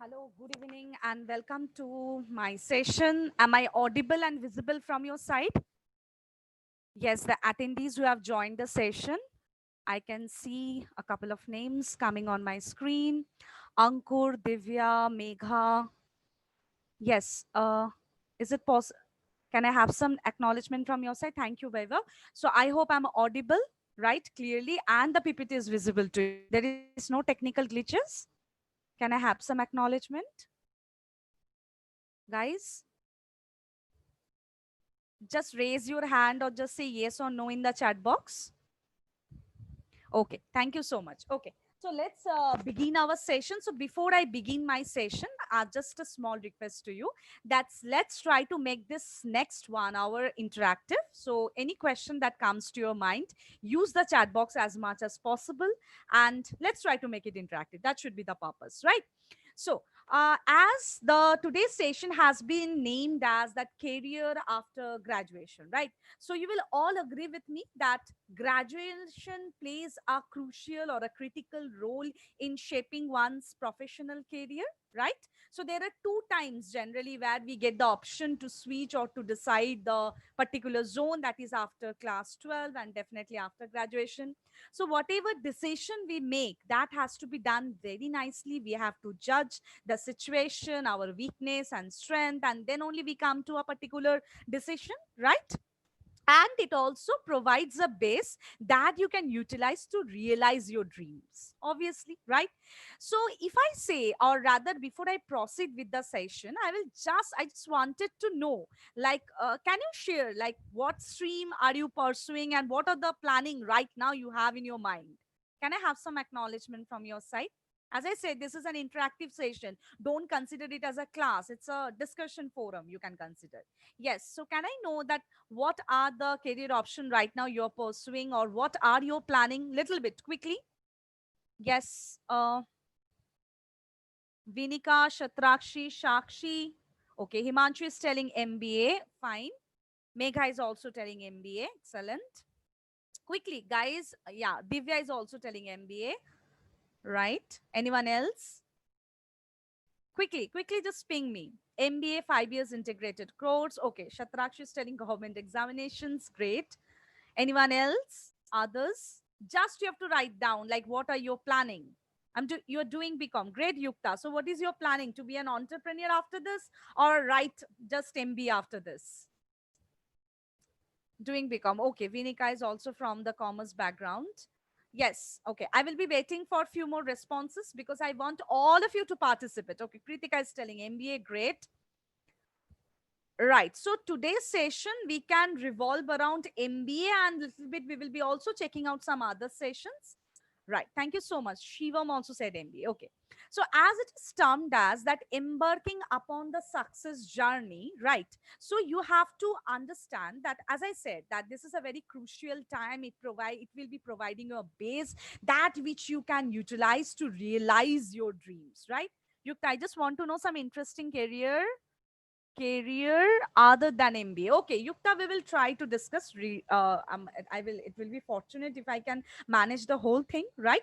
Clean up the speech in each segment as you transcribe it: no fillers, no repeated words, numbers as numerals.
Hello, good evening, and welcome to my session. Am I audible and visible from your side? Yes, the attendees who have joined the session, I can see a couple of names coming on my screen. Ankur, Divya, Megha. Yes, is it possible? Can I have some acknowledgement from your side? Thank you, Vaibhav. So I hope I'm audible, right, clearly, and the PPT is visible to you. There is no technical glitches. Can I have some acknowledgement, guys? Just raise your hand or just say yes or no in the chat box. Okay, thank you so much. Okay, so let's begin our session. So before I begin my session, just a small request to you. That's let's try to make this next 1 hour interactive. So any question that comes to your mind, use the chat box as much as possible, and let's try to make it interactive. That should be the purpose, right? So, as the today's session has been named as that career after graduation, right? So you will all agree with me that graduation plays a crucial or a critical role in shaping one's professional career, right? So there are two times generally where we get the option to switch or to decide the particular zone, that is after class 12 and definitely after graduation. So whatever decision we make, that has to be done very nicely. We have to judge the situation, our weakness and strength, and then only we come to a particular decision, right? And it also provides a base that you can utilize to realize your dreams, obviously, right? So if I say, or rather before I proceed with the session, I just wanted to know, like, can you share, like, what stream are you pursuing and what are the planning right now you have in your mind? Can I have some acknowledgement from your side? As I said, this is an interactive session. Don't consider it as a class. It's a discussion forum, you can consider. Yes, so can I know that what are the career option right now you're pursuing, or what are you planning? Little bit quickly. Yes, Vinika, Shatrakshi, Shakshi. Okay, Himanshu is telling MBA. Fine. Megha is also telling MBA. Excellent. Quickly, guys. Yeah, Divya is also telling MBA. Right. Anyone else? Quickly, just ping me. MBA 5 years integrated course. Okay, Shatrakshi is telling government examinations. Great. Anyone else? Others? Just you have to write down like what are you planning? You're doing BCom. Great, Yukta. So what is your planning? To be an entrepreneur after this or write just MBA after this? Doing BCom. Okay, Vinika is also from the commerce background. Yes, okay. I will be waiting for a few more responses because I want all of you to participate. Okay, Kritika is telling MBA, great. Right. So today's session, we can revolve around MBA and little bit, we will be also checking out some other sessions. Right. Thank you so much. Shivam also said MBA. Okay. So as it is termed as that embarking upon the success journey, right? So you have to understand that, as I said, that this is a very crucial time. It will be providing you a base that which you can utilize to realize your dreams, right? Yukta, I just want to know some interesting career other than MBA. Okay, Yukta, we will try to discuss. It will be fortunate if I can manage the whole thing, right?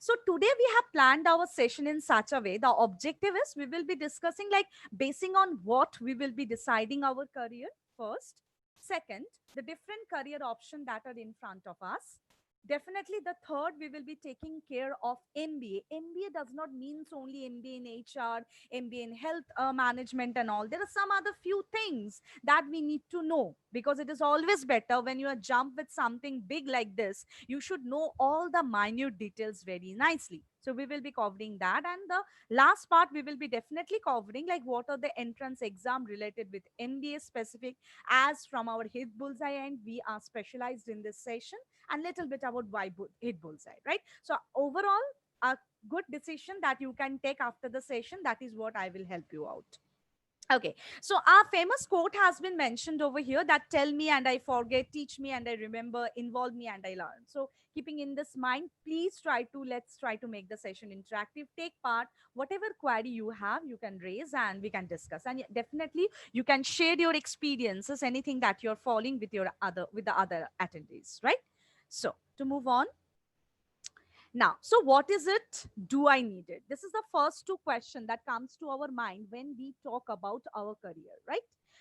So today we have planned our session in such a way. The objective is we will be discussing like basing on what we will be deciding our career first. Second, the different career options that are in front of us. Definitely, the third, we will be taking care of MBA. MBA does not means only MBA in HR, MBA in health management and all. There are some other few things that we need to know because it is always better when you are jump with something big like this. You should know all the minute details very nicely. So we will be covering that. And the last part, we will be definitely covering like what are the entrance exam related with MBA specific, as from our hit bullseye end, we are specialized in this session, and little bit about why hit bullseye, right? So overall, a good decision that you can take after the session, that is what I will help you out. Okay, so our famous quote has been mentioned over here that tell me and I forget, teach me and I remember, involve me and I learn. So keeping in this mind, please let's try to make the session interactive. Take part, whatever query you have, you can raise and we can discuss. And definitely you can share your experiences, anything that you're following with the other attendees, right? So to move on, Now, so what is it? Do I need it? This is the first two questions that comes to our mind when we talk about our career, right?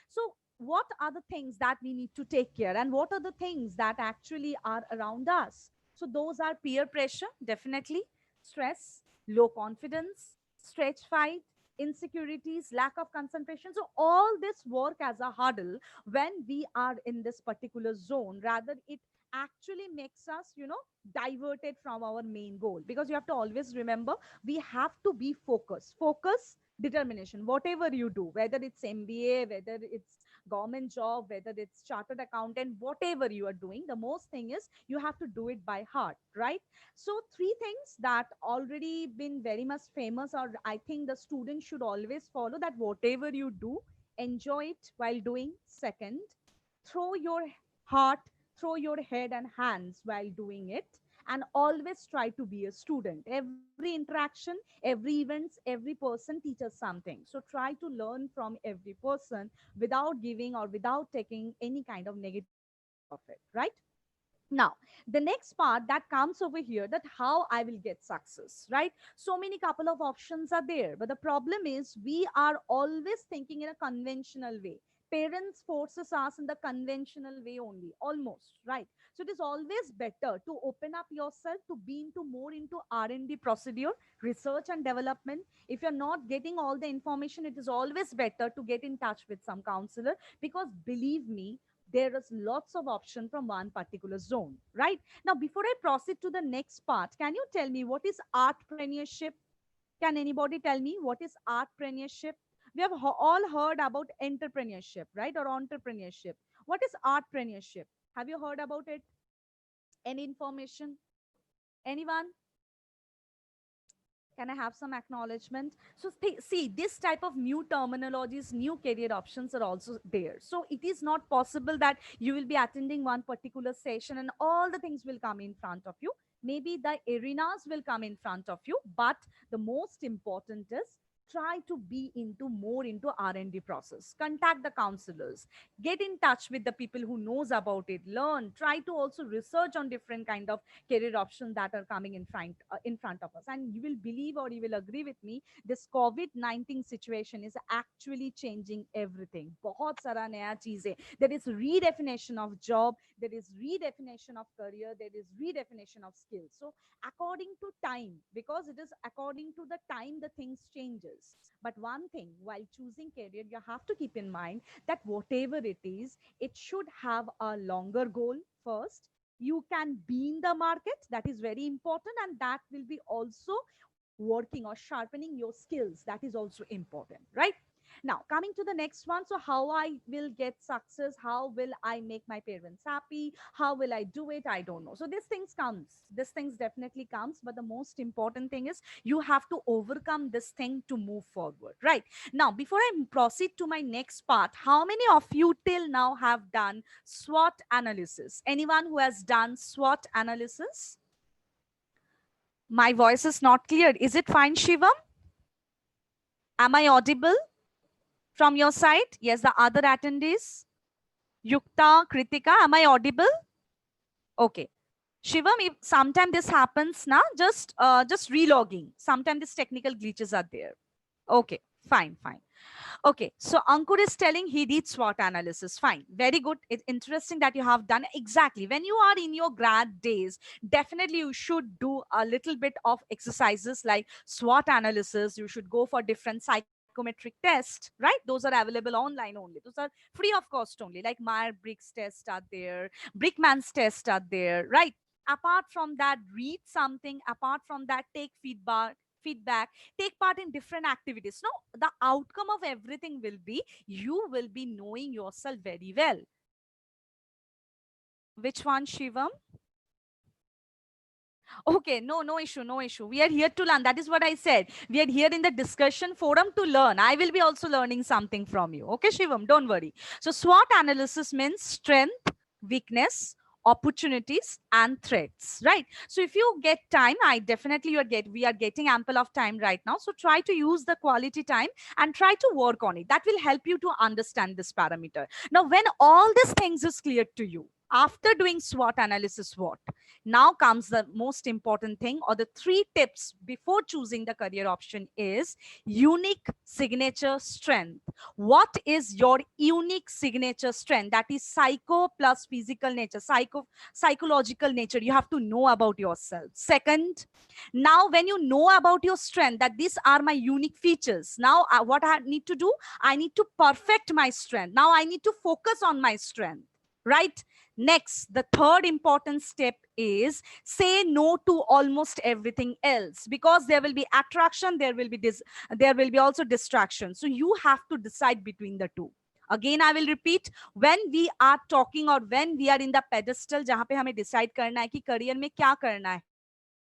So what are the things that we need to take care, and what are the things that actually are around us? So those are peer pressure, definitely, stress, low confidence, stretch fight, insecurities, lack of concentration. So all this work as a hurdle when we are in this particular zone, rather it actually makes us, diverted from our main goal, because you have to always remember, we have to be focus, determination, whatever you do, whether it's MBA, whether it's government job, whether it's chartered accountant, whatever you are doing, the most thing is you have to do it by heart, right? So three things that already been very much famous, or I think the student should always follow, that whatever you do, enjoy it while doing. Second, throw your heart, throw your head and hands while doing it, and always try to be a student. Every interaction, every events, every person teaches something, so try to learn from every person without giving or without taking any kind of negativity out of it, right? Now, the next part that comes over here, that how I will get success, right? So many couple of options are there, but the problem is we are always thinking in a conventional way. Parents forces us in the conventional way only, almost, right? So it is always better to open up yourself, to be into more into R&D procedure, research and development. If you're not getting all the information, it is always better to get in touch with some counselor, because believe me, there is lots of option from one particular zone, right? Now, before I proceed to the next part, can you tell me what is artpreneurship? Can anybody tell me what is artpreneurship? We have all heard about entrepreneurship, right? Or entrepreneurship. What is artpreneurship? Have you heard about it? Any information? Anyone? Can I have some acknowledgement? So see, this type of new terminologies, new career options are also there. So it is not possible that you will be attending one particular session and all the things will come in front of you. Maybe the arenas will come in front of you, but the most important is try to be into more into R&D process. Contact the counselors, get in touch with the people who knows about it, learn, try to also research on different kind of career options that are coming in front of us. And you will believe or you will agree with me, this COVID-19 situation is actually changing everything. बहुत सारा नया चीज है. There is redefinition of job, there is redefinition of career, there is redefinition of skills. So according to time, because it is according to the time the things changes. But one thing, while choosing career, you have to keep in mind that whatever it is, it should have a longer goal first. You can be in the market, that is very important, and that will be also working or sharpening your skills, that is also important, right? Now, coming to the next one, so how I will get success, how will I make my parents happy, how will I do it, I don't know. So these things definitely comes, but the most important thing is you have to overcome this thing to move forward, right? Now, before I proceed to my next part, how many of you till now have done SWOT analysis? Anyone who has done SWOT analysis? My voice is not clear. Is it fine, Shivam? Am I audible from your side? Yes, the other attendees. Yukta, Kritika, am I audible? Okay. Shivam, if sometime this happens now, just relogging. Sometimes these technical glitches are there. Okay, fine. Okay, so Ankur is telling he did SWOT analysis. Fine, very good. It's interesting that you have done exactly. When you are in your grad days, definitely you should do a little bit of exercises like SWOT analysis. You should go for different psychometric tests, right? Those are available online only. Those are free of cost only, like Myers-Briggs tests are there, Brickman's tests are there, right? Apart from that, read something. Apart from that, take feedback, take part in different activities. No, the outcome of everything will be you will be knowing yourself very well. Which one, Shivam? Okay, no issue. We are here to learn. That is what I said. We are here in the discussion forum to learn. I will be also learning something from you. Okay, Shivam, don't worry. So SWOT analysis means strength, weakness, opportunities and threats, right? So if you get time, we are getting ample of time right now, so try to use the quality time and try to work on it. That will help you to understand this parameter. Now when all these things is clear to you, After doing SWOT analysis, what? Now comes the most important thing, or the 3 tips before choosing the career option is unique signature strength. What is your unique signature strength? That is psycho plus physical nature, psychological nature. You have to know about yourself. Second, now when you know about your strength, that these are my unique features, now what I need to do, I need to perfect my strength. Now I need to focus on my strength, right? Next, the third important step is say no to almost everything else, because there will be attraction, there will be there will be also distraction. So you have to decide between the two. Again, I will repeat, when we are talking or when we are in the pedestal जहाँ पे हमें decide करना है कि career में क्या करना है,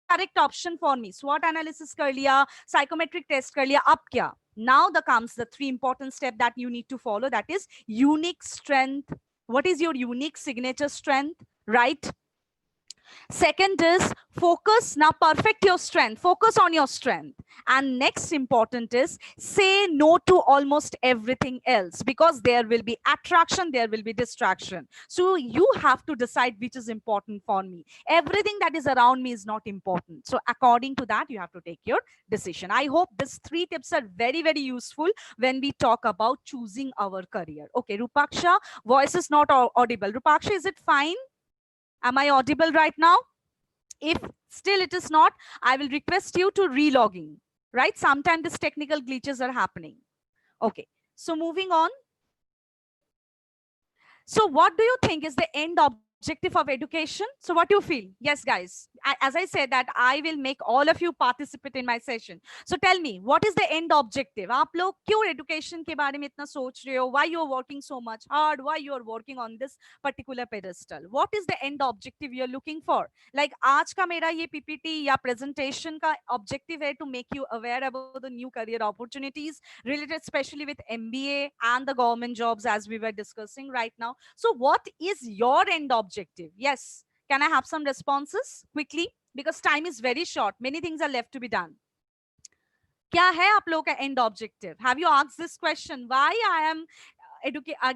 what is the correct option for me? SWOT analysis कर लिया, psychometric test कर लिया, अब क्या? Now the comes the 3 important step that you need to follow, that is unique strength. What is your unique signature strength, right? Second is focus. Now perfect your strength, focus on your strength. And next important is say no to almost everything else, because there will be attraction, there will be distraction. So you have to decide which is important for me. Everything that is around me is not important. So according to that, you have to take your decision. I hope these 3 tips are very, very useful when we talk about choosing our career. Okay, Rupaksha, voice is not audible. Rupaksha, is it fine? Am I audible right now? If still it is not, I will request you to re-logging, right? Sometimes these technical glitches are happening. Okay, so moving on. So what do you think is the end objective of education? So what do you feel? Yes, guys. As I said that I will make all of you participate in my session. So tell me, what is the end objective? आप लोग क्यों education के बारे में इतना सोच रहे हो? Why you are working so much hard? Why you are working on this particular pedestal? What is the end objective you are looking for? Like आज का मेरा ये PPT या presentation का objective है to make you aware about the new career opportunities related especially with MBA and the government jobs as we were discussing right now. So what is your end objective? Yes. Can I have some responses quickly? Because time is very short. Many things are left to be done. क्या है आप लोगों का end objective? Have you asked this question? Why I am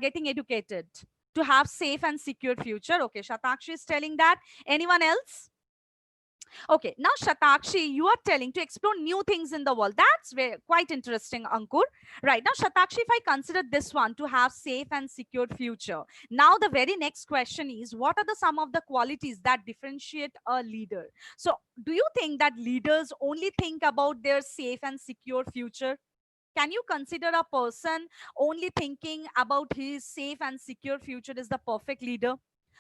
getting educated? To have safe and secure future. Okay, Shatakshi is telling that. Anyone else? Okay, now Shatakshi, you are telling to explore new things in the world. That's very, quite interesting, Ankur. Right, now Shatakshi, if I consider this one to have safe and secure future, now the very next question is, what are the some of the qualities that differentiate a leader? So do you think that leaders only think about their safe and secure future? Can you consider a person only thinking about his safe and secure future is the perfect leader?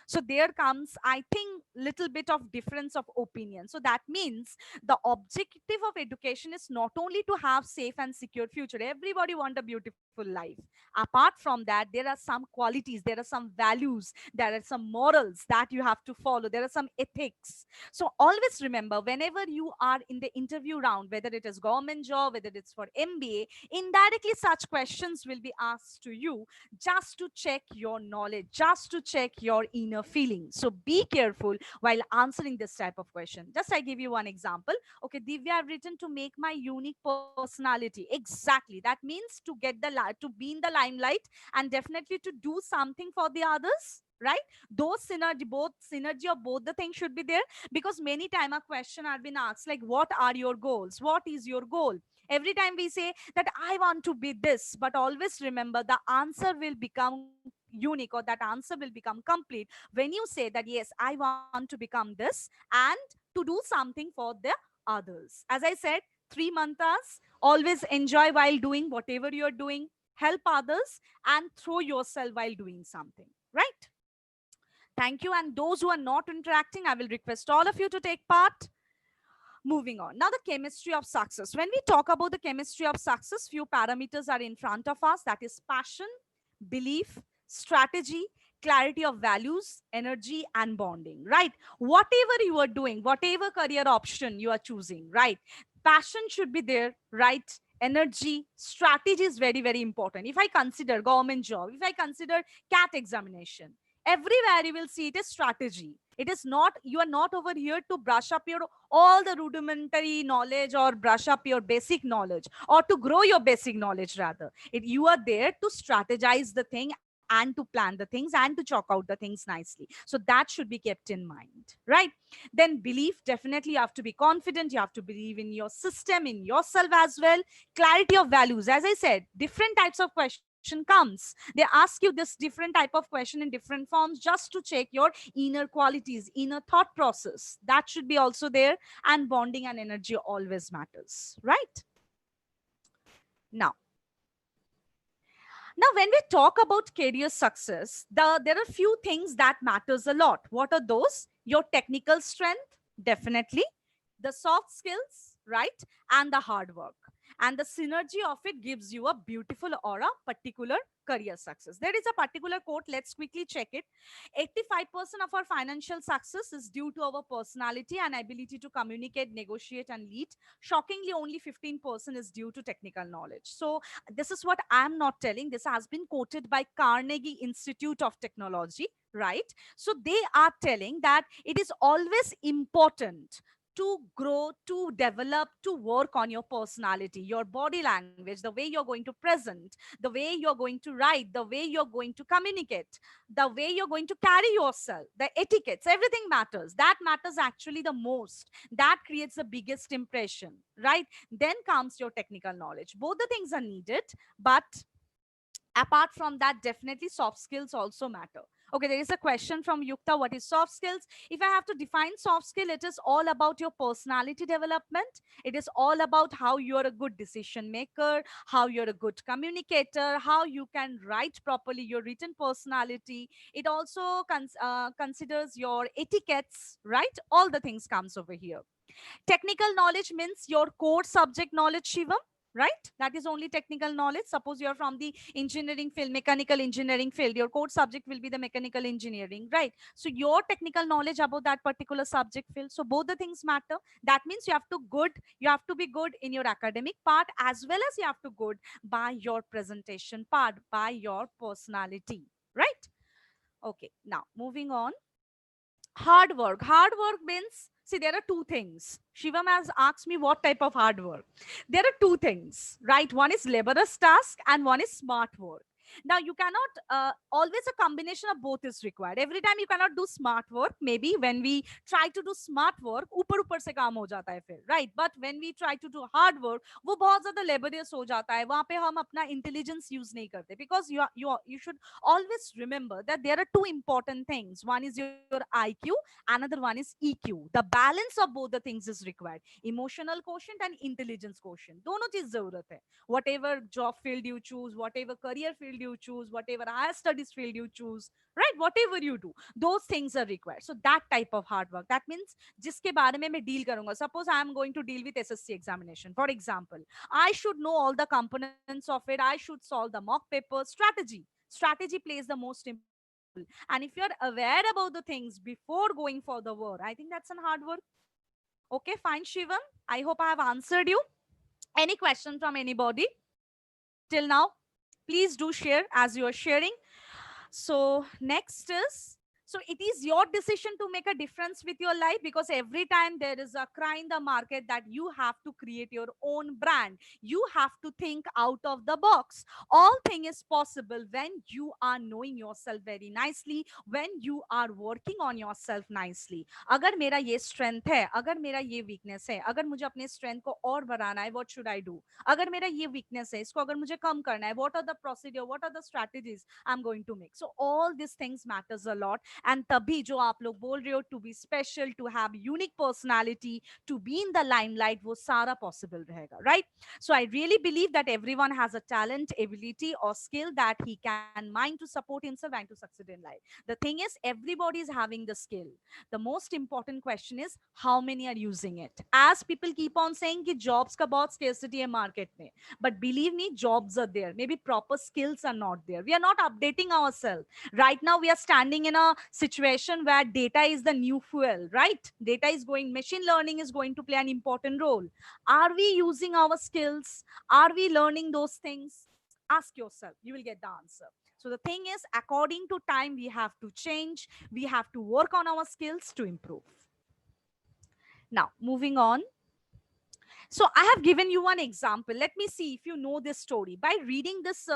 So there comes, I think, little bit of difference of opinion. So that means the objective of education is not only to have safe and secure future. Everybody want a beautiful life. Apart from that, there are some qualities, there are some values, there are some morals that you have to follow. There are some ethics. So always remember, whenever you are in the interview round, whether it is government job, whether it's for MBA, indirectly such questions will be asked to you just to check your knowledge, just to check your inner feelings. So be careful while answering this type of question. Just I give you one example. Okay, Divya, I've written to make my unique personality. Exactly. That means to get the to be in the limelight and definitely to do something for the others. Right? Those synergy of both the things should be there, because many time a question are been asked like, what are your goals? What is your goal? Every time we say that I want to be this, but always remember the answer will become unique, or that answer will become complete when you say that yes, I want to become this and to do something for the others. As I said, 3 mantras: always enjoy while doing whatever you're doing, help others, and throw yourself while doing something, right? Thank you. And those who are not interacting, I will request all of you to take part. Moving on. Now, the chemistry of success. When we talk about the chemistry of success, few parameters are in front of us. That is passion, belief, strategy, clarity of values, energy, and bonding, right? Whatever you are doing, whatever career option you are choosing, right? Passion should be there, right? Energy, strategy is very, very important. If I consider government job, if I consider CAT examination, everywhere you will see it is strategy. It is not, you are not over here to brush up your all the rudimentary knowledge or brush up your basic knowledge or to grow your basic knowledge. Rather, you are there to strategize the thing and to plan the things and to chalk out the things nicely. So that should be kept in mind, right? Then belief, definitely you have to be confident, you have to believe in your system, in yourself as well. Clarity of values, as I said, different types of question comes. They ask you this different type of question in different forms just to check your inner qualities, inner thought process. That should be also there. And bonding and energy always matters, right? Now, when we talk about career success, there are few things that matters a lot. What are those? Your technical strength, definitely. The soft skills, right? And the hard work. And the synergy of it gives you a beautiful aura, particular career success. There is a particular quote. Let's quickly check it. 85% of our financial success is due to our personality and ability to communicate, negotiate, and lead. Shockingly, only 15% is due to technical knowledge. So this is what I'm not telling. This has been quoted by Carnegie Institute of Technology, right? So they are telling that it is always important to grow, to develop, to work on your personality, your body language, the way you're going to present, the way you're going to write, the way you're going to communicate, the way you're going to carry yourself, the etiquettes, everything matters. That matters actually the most. That creates the biggest impression, right? Then comes your technical knowledge. Both the things are needed, but apart from that, definitely soft skills also matter. Okay, there is a question from Yukta. What is soft skills? If I have to define soft skill, it is all about your personality development. It is all about how you're a good decision maker, how you're a good communicator, how you can write properly, your written personality. It also considers your etiquettes, right? All the things comes over here. Technical knowledge means your core subject knowledge, Shivam, right? That is only technical knowledge. Suppose you're from the engineering field, mechanical engineering field, your core subject will be the mechanical engineering, right? So your technical knowledge about that particular subject field. So both the things matter. That means you have to be good in your academic part as well as you have to good by your presentation part, by your personality, right? Okay, now moving on. Hard work. Hard work means, see, there are two things. Shivam has asked me what type of hard work. There are two things, right? One is laborious task and one is smart work. Now, you cannot, always a combination of both is required. Every time you cannot do smart work. Maybe when we try to do smart work, ऊपर ऊपर से काम हो जाता है फिर, right? But when we try to do hard work, वो बहुत ज़्यादा laborious हो जाता है. वहाँ पे हम अपना intelligence use नहीं करते. Because you should always remember that there are two important things. One is your IQ, another one is EQ. The balance of both the things is required. Emotional quotient and intelligence quotient. दोनों चीज जरूरत है. Whatever job field you choose, whatever career field you choose, whatever higher studies field you choose, right? Whatever you do, those things are required. So that type of hard work. That means जिसके बारे में मैं deal करूंगा. Suppose I am going to deal with SSC examination. For example, I should know all the components of it. I should solve the mock paper. Strategy plays the most important role. And if you're aware about the things before going for the war, I think that's an hard work. Okay, fine, Shivam. I hope I have answered you. Any question from anybody till now? Please do share as you are sharing. So next is, so it is your decision to make a difference with your life, because every time there is a cry in the market that you have to create your own brand. You have to think out of the box. All thing is possible when you are knowing yourself very nicely, when you are working on yourself nicely. अगर मेरा ये strength है, अगर मेरा ये weakness है, अगर मुझे अपने strength को और बढ़ाना है, what should I do? अगर मेरा ये weakness है, इसको अगर मुझे कम करना है, what are the procedure, what are the strategies I'm going to make? So all these things matters a lot. And तभी जो आप लोग बोल रहे हो, to be special, to have unique personality, to be in the limelight, वो सारा possible रहेगा, right? So I really believe that everyone has a talent, ability, or skill that he can mind to support himself and to succeed in life. The thing is, everybody is having the skill. The most important question is how many are using it. As people keep on saying कि jobs का बहुत scarcity है market में, but believe me, jobs are there. Maybe proper skills are not there. We are not updating ourselves. Right now, we are standing in a situation where data is the new fuel, right? Data is going, machine learning is going to play an important role. Are we using our skills? Are we learning those things? Ask yourself, you will get the answer. So the thing is, according to time, we have to change. We have to work on our skills to improve. Now, moving on. So I have given you one example. Let me see if you know this story. By reading this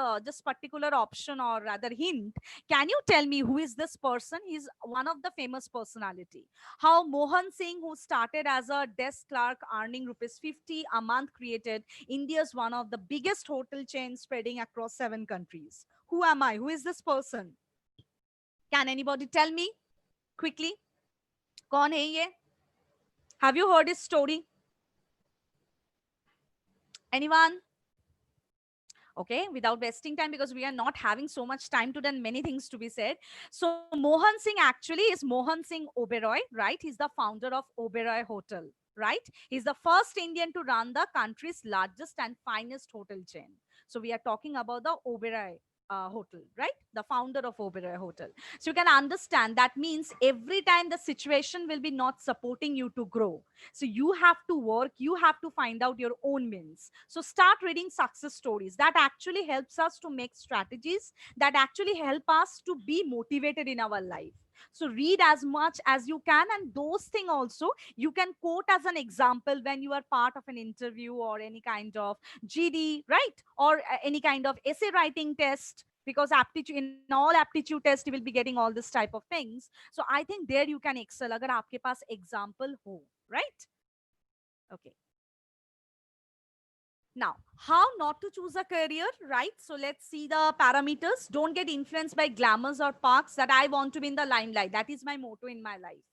particular option or rather hint, can you tell me who is this person? He's one of the famous personality. How Mohan Singh, who started as a desk clerk earning rupees 50 a month, created India's one of the biggest hotel chains spreading across 7 countries. Who am I? Who is this person? Can anybody tell me quickly? कौन है ये? Have you heard his story? Anyone? Okay, without wasting time, because we are not having so much time to then many things to be said. So Mohan Singh actually is Mohan Singh Oberoi, right? He's the founder of Oberoi Hotel, right? He's the first Indian to run the country's largest and finest hotel chain. So we are talking about the Oberoi hotel, right? The founder of Oberoi Hotel. So you can understand that means every time the situation will be not supporting you to grow. So you have to work, you have to find out your own means. So start reading success stories. That actually helps us to make strategies, that actually help us to be motivated in our life. So read as much as you can, and those things also you can quote as an example when you are part of an interview or any kind of GD, right? Or any kind of essay writing test, because aptitude, in all aptitude test you will be getting all this type of things. So I think there you can excel agar aapke paas example ho, right? Okay. Now, how not to choose a career, right? So let's see the parameters. Don't get influenced by glamours or parks that I want to be in the limelight. That is my motto in my life.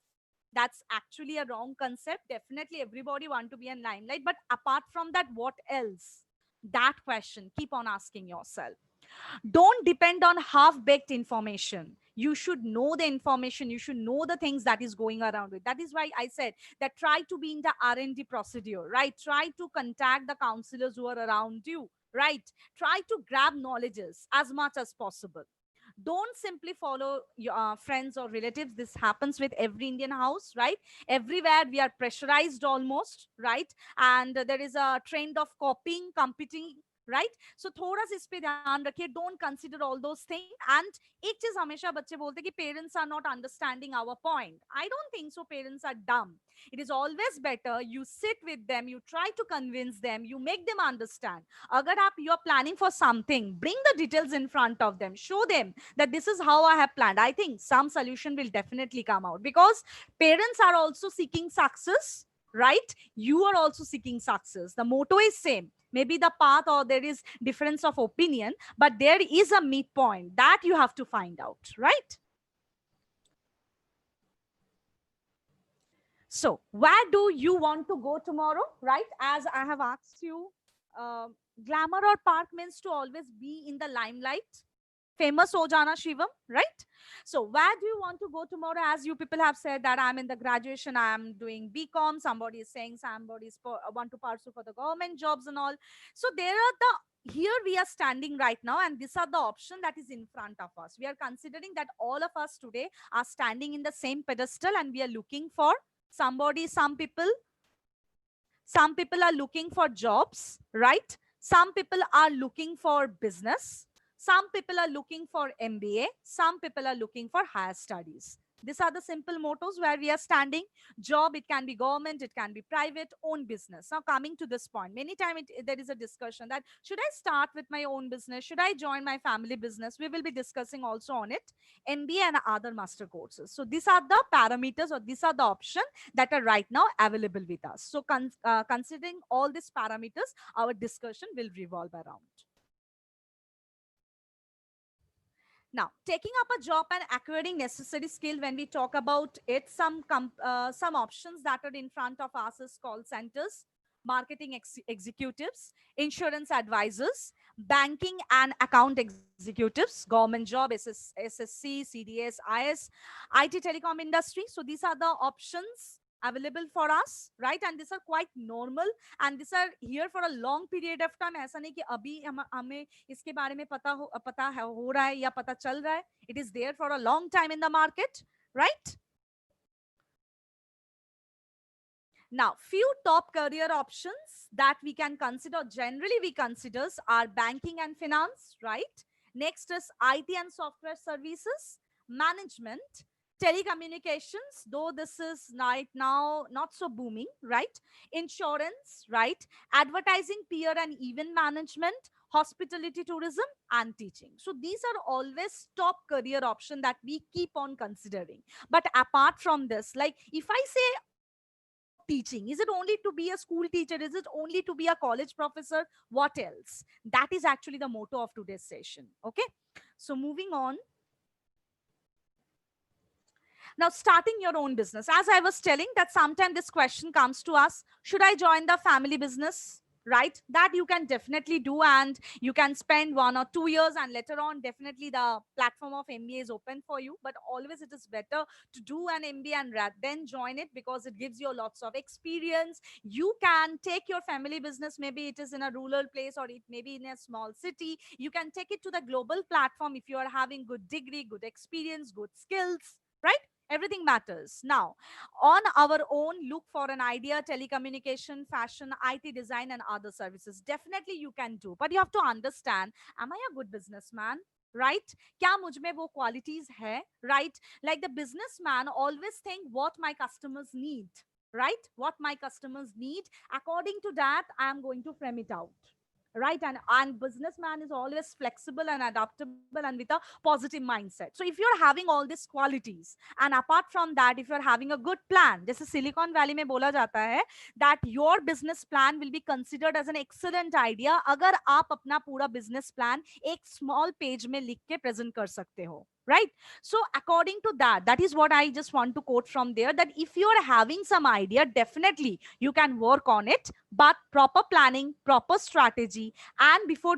That's actually a wrong concept. Definitely everybody want to be in limelight. But apart from that, what else? That question, keep on asking yourself. Don't depend on half-baked information. You should know the information, you should know the things that is going around with. That is why I said that try to be in the R&D procedure, right? Try to contact the counselors who are around you, right? Try to grab knowledges as much as possible. Don't simply follow your friends or relatives. This happens with every Indian house, right? Everywhere we are pressurized almost, right? And there is a trend of copying, competing, right? So थोड़ा सा इस पे ध्यान रखिए. Don't consider all those things. And एक चीज हमेशा बच्चे बोलते हैं कि parents are not understanding our point. I don't think so. Parents are dumb. It is always better you sit with them, you try to convince them, you make them understand. Agar aap you are planning for something, bring the details in front of them, show them that this is how I have planned. I think some solution will definitely come out, because parents are also seeking success, right? You are also seeking success. The motto is same. Maybe the path or there is difference of opinion, but there is a midpoint that you have to find out, right? So where do you want to go tomorrow, right? As I have asked you, uh, glamour or park means to always be in the limelight, famous ho jana Shivam, right? So where do you want to go tomorrow? As you people have said that I'm in the graduation, I'm doing BCom. Somebody is saying somebody is want to pursue for the government jobs and all. So there are the, here we are standing right now, and these are the option that is in front of us. We are considering that all of us today are standing in the same pedestal, and we are looking for somebody. Some people are looking for jobs, right? Some people are looking for business. Some people are looking for MBA. Some people are looking for higher studies. These are the simple mottos where we are standing. Job, it can be government, it can be private, own business. Now coming to this point, many times there is a discussion that should I start with my own business? Should I join my family business? We will be discussing also on it, MBA and other master courses. So these are the parameters, or these are the options that are right now available with us. So considering all these parameters, our discussion will revolve around. Now, taking up a job and acquiring necessary skill, when we talk about it, some options that are in front of us is call centers, marketing executives, insurance advisors, banking and account executives, government job, SSC, CDS, IS, IT telecom industry. So these are the options available for us, right? And these are quite normal, and these are here for a long period of time. ऐसा नहीं कि अभी हमें इसके बारे में पता है हो रहा है या पता चल रहा है. It is there for a long time in the market, right? Now, few top career options that we can consider, generally we consider, are banking and finance, right? Next is IT and software services, management, Telecommunications, though this is right now not so booming, right? Insurance, right? Advertising, peer and event management, hospitality, tourism, and teaching. So these are always top career option that we keep on considering. But apart from this, like if I say about teaching, is it only to be a school teacher? Is it only to be a college professor? What else? That is actually the motto of today's session. Okay. So moving on. Now, starting your own business, as I was telling that sometimes this question comes to us, should I join the family business? Right? That you can definitely do, and you can spend 1 or 2 years, and later on, definitely the platform of MBA is open for you. But always it is better to do an MBA and then join it, because it gives you lots of experience. You can take your family business, maybe it is in a rural place or it may be in a small city. You can take it to the global platform if you are having good degree, good experience, good skills, right? Everything matters. Now, on our own, look for an idea, telecommunication, fashion, IT design, and other services. Definitely you can do, but you have to understand, am I a good businessman? Right? क्या मुझ में वो qualities है? Right? Like the businessman always think what my customers need. Right? What my customers need. According to that, I am going to frame it out. Right? And businessman is always flexible and adaptable and with a positive mindset. So if you're having all these qualities, and apart from that, if you're having a good plan, जैसे silicon valley में बोला जाता है that your business plan will be considered as an excellent idea अगर आप अपना पूरा business plan एक small page में लिख के present कर सकते हो, right? So according to that, that is what I just want to quote from there, that if you are having some idea, definitely you can work on it, but proper planning, proper strategy, and before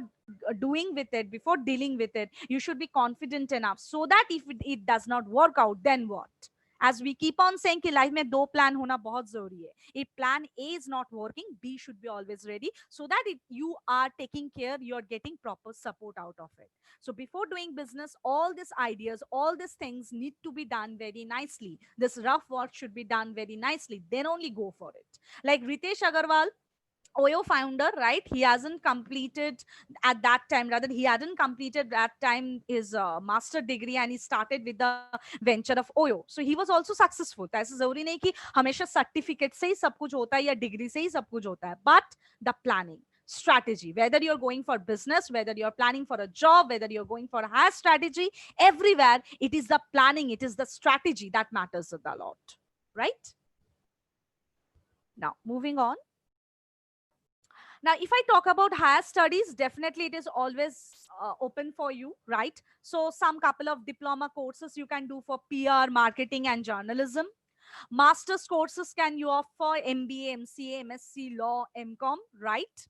doing with it, before dealing with it, you should be confident enough, so that if it does not work out, then what? As we keep on saying कि life में दो plan होना बहुत जरूरी है. If plan A is not working, B should be always ready, so that if you are taking care, you are getting proper support out of it. So before doing business, all these ideas, all these things need to be done very nicely. This rough work should be done very nicely. Then only go for it. Like Ritesh Agarwal, Oyo founder, right? He hasn't completed at that time, rather, he hadn't completed that time his master degree, and he started with the venture of Oyo. So he was also successful. ऐसा जरूरी नहीं कि हमेशा certificate से ही सब कुछ होता है या डिग्री से ही सब कुछ होता है. But the planning, strategy, whether you're going for business, whether you're planning for a job, whether you're going for a higher strategy, everywhere it is the planning, it is the strategy that matters a lot, right? Now, moving on. Now, if I talk about higher studies, definitely it is always open for you, right? So some couple of diploma courses you can do for PR, marketing, and journalism. Master's courses can you offer MBA, MCA, MSc, Law, MCom, right?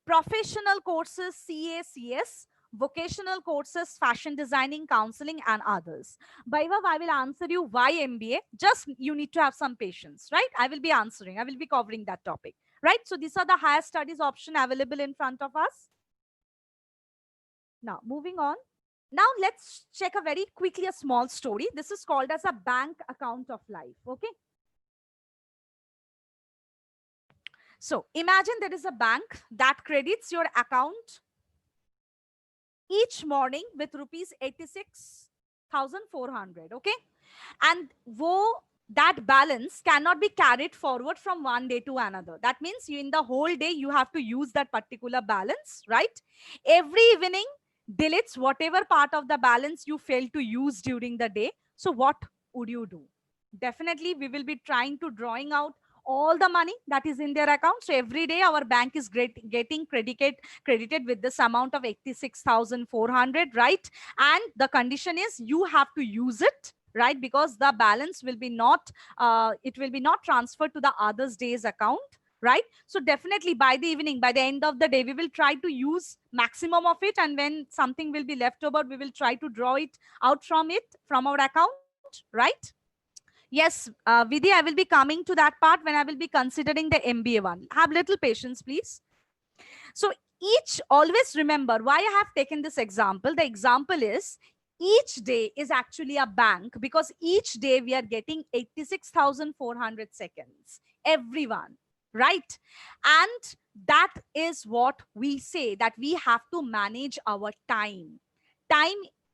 Professional courses, CA, CS, vocational courses, fashion designing, counseling, and others. Vaibhav, I will answer you why MBA. Just you need to have some patience, right? I will be answering. I will be covering that topic, right? So these are the higher studies option available in front of us. Now, moving on. Now let's check a very quickly a small story. This is called as a bank account of life. Okay. So imagine there is a bank that credits your account each morning with rupees 86,400. Okay. And that balance cannot be carried forward from one day to another. That means you in the whole day, you have to use that particular balance, right? Every evening, deletes whatever part of the balance you failed to use during the day. So what would you do? Definitely, we will be trying to drawing out all the money that is in their account. So every day our bank is getting credited with this amount of 86,400, right? And the condition is you have to use it, right? Because the balance will be not, it will be not transferred to the others day's account, right? So definitely by the evening, by the end of the day, we will try to use maximum of it. And when something will be left over, we will try to draw it out from our account, right? Yes, Vidhi, I will be coming to that part when I will be considering the MBA one. Have little patience, please. So always remember why I have taken this example. The example is each day is actually a bank, because each day we are getting 86,400 seconds. Everyone, right? And that is what we say, that we have to manage our time.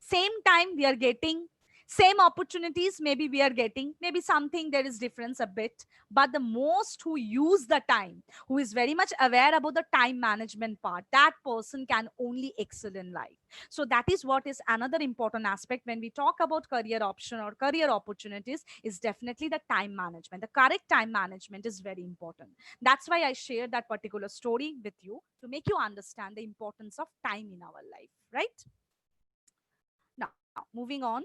Same time we are getting, Same opportunities maybe we are getting, maybe something there is difference a bit, but the most who use the time, who is very much aware about the time management part, that person can only excel in life. So that is what is another important aspect when we talk about career option or career opportunities, is definitely the time management. The correct time management is very important. That's why I shared that particular story with you, to make you understand the importance of time in our life, right? Now, moving on.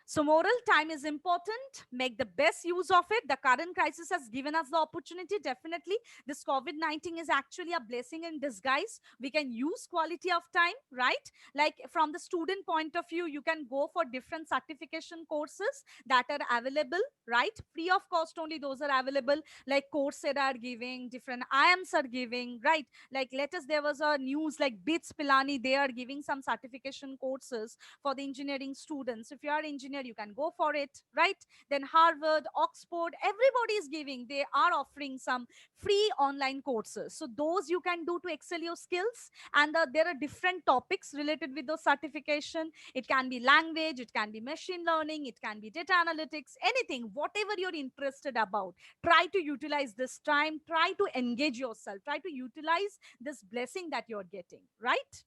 So moral time is important. Make the best use of it. The current crisis has given us the opportunity. Definitely, this COVID-19 is actually a blessing in disguise. We can use quality of time, right? Like from the student point of view, you can go for different certification courses that are available, right? Free of cost only those are available. Like Coursera are giving, different IIMs are giving, right? Like latest there was a news like BITS Pilani, they are giving some certification courses for the engineering students. If you are engineer, you can go for it, right? Then Harvard, Oxford, everybody is giving, they are offering some free online courses. So those you can do to excel your skills. And there are different topics related with those certification. It can be language, it can be machine learning, it can be data analytics, anything, whatever you're interested about. Try to utilize this time, try to engage yourself, try to utilize this blessing that you're getting, right?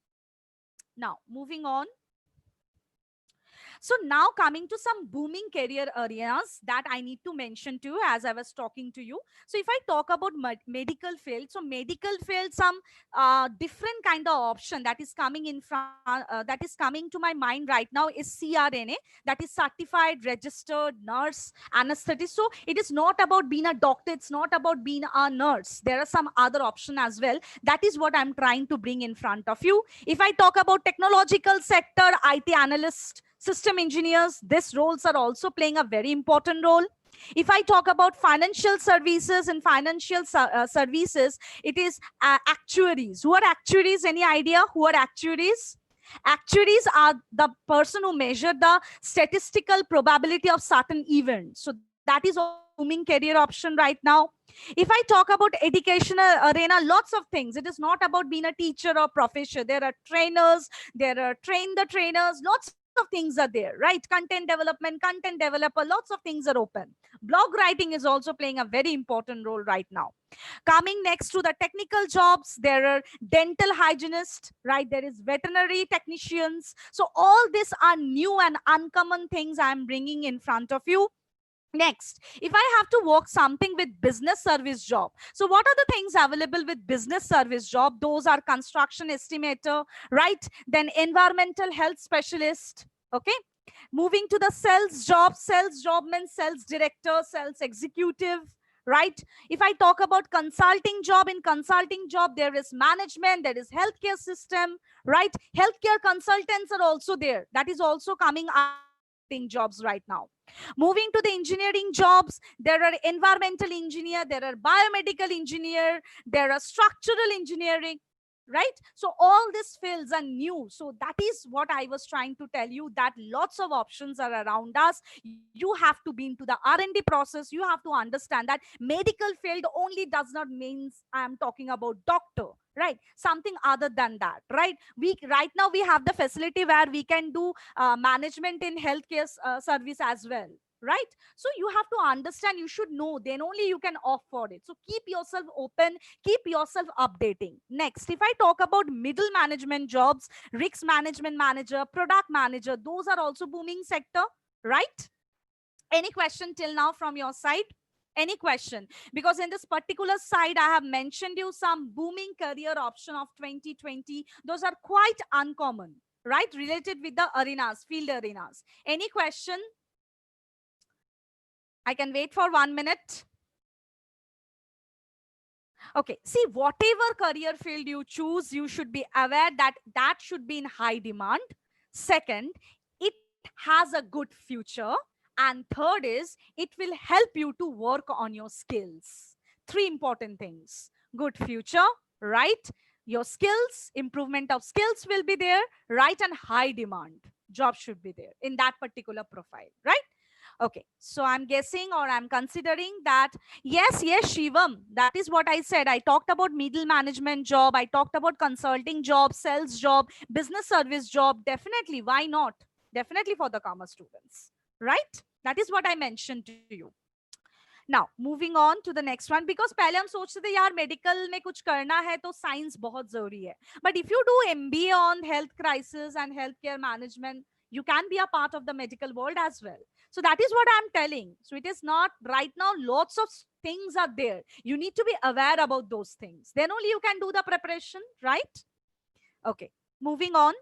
Now, moving on. So now coming to some booming career areas that I need to mention to you as I was talking to you. So if I talk about medical field, so medical field, some different kind of option that is coming in from that is coming to my mind right now is CRNA, that is certified registered nurse anesthetist. So it is not about being a doctor, it's not about being a nurse. There are some other option as well. That is what I'm trying to bring in front of you. If I talk about technological sector, IT analyst, system engineers, these roles are also playing a very important role. If I talk about financial services and financial services, it is actuaries. Who are actuaries? Any idea who are actuaries? Actuaries are the person who measure the statistical probability of certain events. So that is also a booming career option right now. If I talk about educational arena, lots of things. It is not about being a teacher or professor. There are trainers, there are train the trainers, lots of things are there, right? Content development, content developer, lots of things are open. Blog writing is also playing a very important role right now. Coming next to the technical jobs, there are dental hygienists, right? There is veterinary technicians. So all these are new and uncommon things I'm bringing in front of you. Next, if I have to work something with business service job, so what are the things available with business service job? Those are construction estimator, right? Then environmental health specialist. Okay, moving to the sales job means sales director, sales executive, right? If I talk about consulting job, in consulting job there is management, there is healthcare system, right? Healthcare consultants are also there. That is also coming under consulting jobs right now. Moving to the engineering jobs, there are environmental engineer, there are biomedical engineer, there are structural engineering, right? So all these fields are new. So that is what I was trying to tell you, that lots of options are around us. You have to be into the R&D process. You have to understand that medical field only does not means I am talking about doctor, right? Something other than that, right? We right now we have the facility where we can do management in healthcare service as well, right? So you have to understand, you should know, then only you can opt for it. So keep yourself open, keep yourself updating. Next, if I talk about middle management jobs, risk management manager, product manager, those are also booming sector, right? Any question till now from your side? Any question? Because in this particular side, I have mentioned you some booming career option of 2020. Those are quite uncommon, right? Related with the arenas, field arenas. Any question? I can wait for 1 minute. Okay, see, whatever career field you choose, you should be aware that that should be in high demand. Second, it has a good future. And third is, it will help you to work on your skills. Three important things: good future, right? Your skills, improvement of skills will be there, right? And high demand job should be there in that particular profile, right? Okay, so I'm guessing or I'm considering that yes, Shivam, that is what I said. I talked about middle management job, I talked about consulting job, sales job, business service job. Definitely, why not? definitely for the commerce students, right? That is what I mentioned to you. Now moving on to the next one, because पहले हम सोचते थे यार medical में कुछ करना है तो साइंस बहुत जरूरी है, but if you do MBA on health crisis and healthcare management, you can be a part of the medical world as well. So that is what I'm telling. So it is not right now, lots of things are there, you need to be aware about those things, then only you can do the preparation, right? Okay, moving on.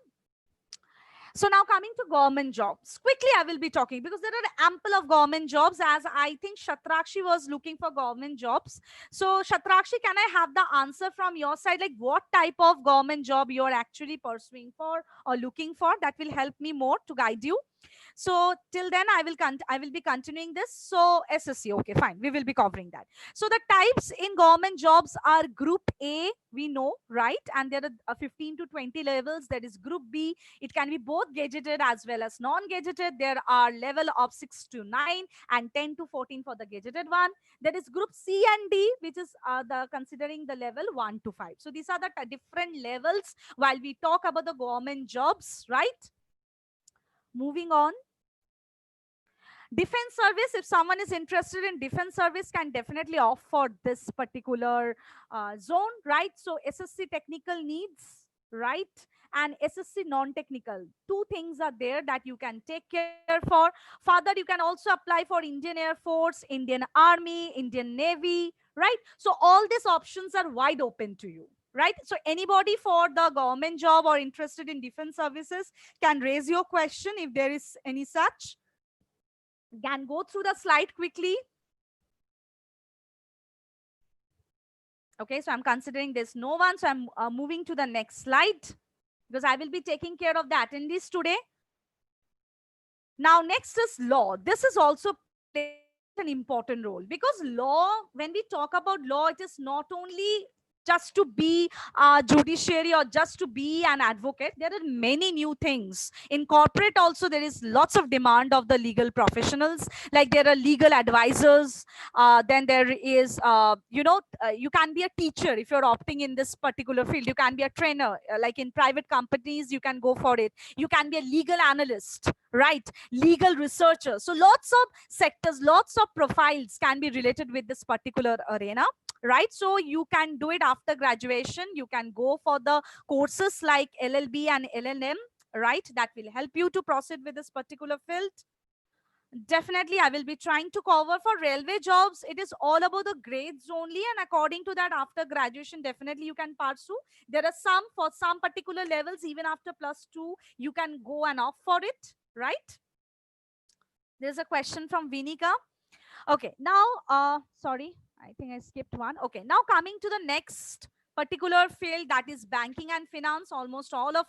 So now coming to government jobs, quickly I will be talking because there are ample of government jobs, as I think Shatrakshi was looking for government jobs. So Shatrakshi, can I have the answer from your side, like what type of government job you're actually pursuing for or looking for? That will help me more to guide you. So till then I will be continuing this. So SSC, okay, fine, we will be covering that. So the types in government jobs are group A, we know, right? And there are 15 to 20 levels. That is group B. It can be both gazetted as well as non-gazetted. There are level of 6 to 9 and 10 to 14 for the gazetted one. There is group C and D, which is the considering the level 1 to 5. So these are the different levels while we talk about the government jobs, right? Moving on. Defense service, if someone is interested in defense service, can definitely opt for this particular zone, right? So SSC technical needs, right? And SSC non-technical. Two things are there that you can take care for. Further, you can also apply for Indian Air Force, Indian Army, Indian Navy, right? So all these options are wide open to you, right? So anybody for the government job or interested in defense services can raise your question if there is any such. Can go through the slide quickly. Okay, so I'm considering there's no one. So I'm moving to the next slide because I will be taking care of the attendees today. Now, next is law. This is also an important role because law, when we talk about law, it is not only just to be a judiciary or just to be an advocate. There are many new things in corporate. Also, there is lots of demand of the legal professionals, like there are legal advisors. Then there is you can be a teacher if you're opting in this particular field. You can be a trainer, like in private companies you can go for it. You can be a legal analyst, right? Legal researcher. So lots of sectors, lots of profiles can be related with this particular arena, right? So you can do it after graduation. You can go for the courses like LLB and LLM, right? That will help you to proceed with this particular field. Definitely, I will be trying to cover for railway jobs. It is all about the grades only, and according to that, after graduation, definitely you can pursue. There are some for some particular levels, even after +2, you can go and opt for it, right? There's a question from Vinika. Okay, now, sorry, I think I skipped one. Okay, now coming to the next particular field, that is banking and finance. Almost all of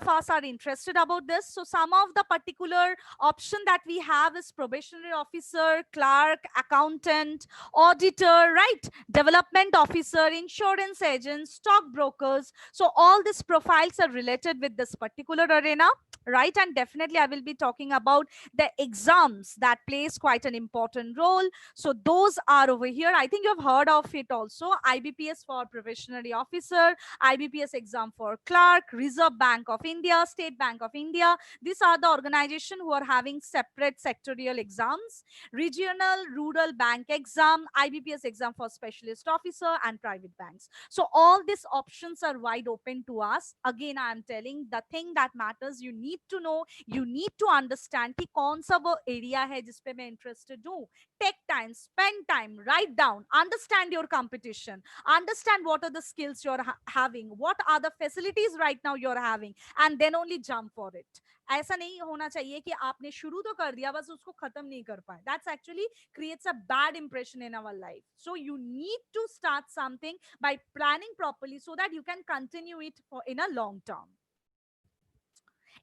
us are interested about this. So some of the particular option that we have is probationary officer, clerk, accountant, auditor, right? Development officer, insurance agent, stockbrokers. So all these profiles are related with this particular arena, right? And definitely I will be talking about the exams that plays quite an important role. So those are over here. I think you've heard of it also. IBPS for probationary officer, IBPS exam for clerk, Reserve Bank of India, State Bank of India. These are the organization who are having separate sectorial exams. Regional rural bank exam, IBPS exam for specialist officer, and private banks. So all these options are wide open to us. Again, I am telling the thing that matters, you need to know, you need to understand कि कौन सा वो area है जिसपे मैं interested हूँ. Take time, spend time, write down, understand your competition, understand what are the skills you're having, what are the facilities right now you're having, and then only jump for it. ऐसा नहीं होना चाहिए कि आपने शुरू तो कर दिया बस उसको खत्म नहीं कर पाए. That's actually creates a bad impression in our life. So you need to start something by planning properly so that you can continue it for in a long term.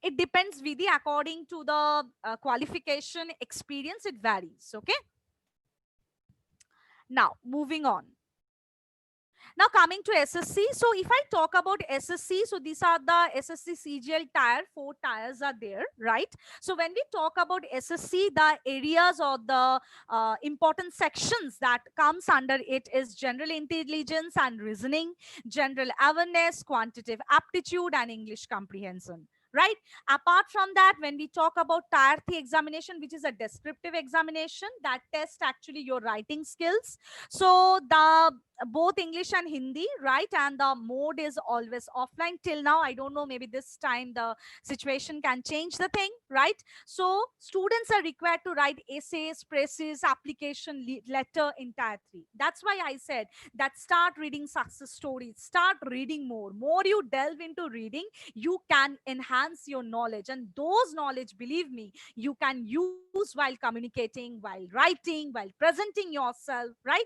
It depends, Vidhi, according to the qualification, experience, it varies. Okay. Now, moving on. Now coming to SSC. So if I talk about SSC, so these are the SSC CGL tier, 4 tiers are there, right? So when we talk about SSC, the areas or the important sections that comes under it is general intelligence and reasoning, general awareness, quantitative aptitude, and English comprehension. right? Apart from that, when we talk about tier 3 examination, which is a descriptive examination that tests actually your writing skills, so the both English and Hindi, right? And the mode is always offline till now. I don't know, maybe this time the situation can change the thing, right? So students are required to write essays, presses, application letter in tier 3. That's why I said that start reading success stories, start reading more. More you delve into reading, you can enhance your knowledge, and those knowledge, believe me, you can use while communicating, while writing, while presenting yourself, right?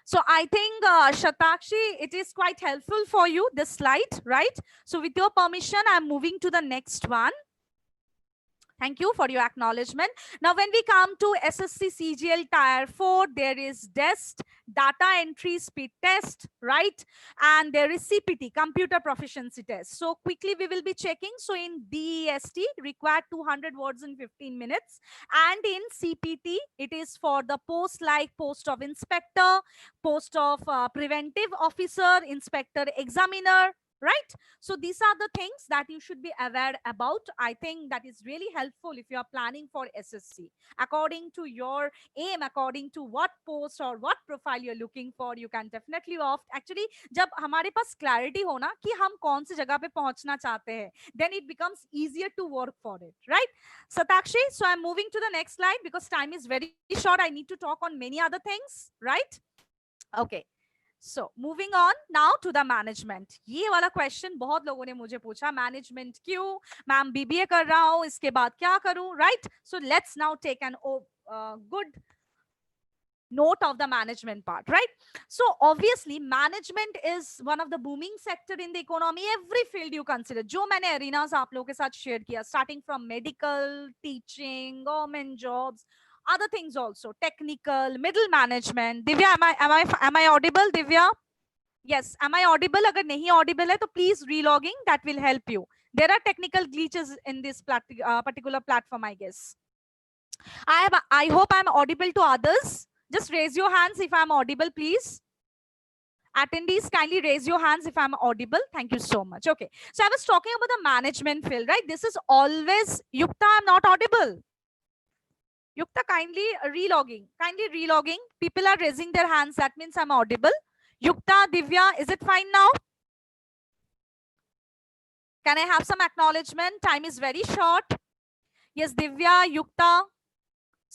So I think, Shatakshi, it is quite helpful for you, this slide, right? So with your permission, I'm moving to the next one. Thank you for your acknowledgement. Now, when we come to SSC CGL Tier 4, there is DEST, Data Entry Speed Test, right? And there is CPT, Computer Proficiency Test. So quickly we will be checking. So in DEST, required 200 words in 15 minutes. And in CPT, it is for the post like post of inspector, post of preventive officer, inspector examiner, right? So these are the things that you should be aware about. I think that is really helpful if you are planning for SSC. According to your aim, according to what post or what profile you're looking for, you can definitely opt. Actually, जब हमारे पास clarity हो ना कि हम कौन सी जगह पे पहुंचना चाहते हैं, then it becomes easier to work for it, right? Satakshi, so I'm moving to the next slide because time is very short. I need to talk on many other things, right? Okay. So moving on now to the management. ये वाला question बहुत लोगों ने मुझे पूछा, management क्यों, ma'am BBA कर रहा हूँ, इसके बाद क्या करूँ, right? So let's now take an good note of the management part, right? So obviously management is one of the booming sector in the economy. Every field you consider, जो मैंने arenas आप लोगों के साथ share किया, starting from medical, teaching, government jobs, other things also, technical, middle management. Divya, am I audible, Divya? Yes, am I audible? अगर नहीं audible है तो please relogging, that will help you. There are technical glitches in this particular platform, I guess. I hope I'm audible to others. Just raise your hands if I'm audible, please. Attendees, kindly raise your hands if I'm audible. Thank you so much. Okay. So I was talking about the management field, right? This is always Yukta, I'm not audible. Yukta, kindly relogging. Kindly relogging. People are raising their hands. That means I'm audible. Yukta, Divya, is it fine now? Can I have some acknowledgement? Time is very short. Yes, Divya, Yukta.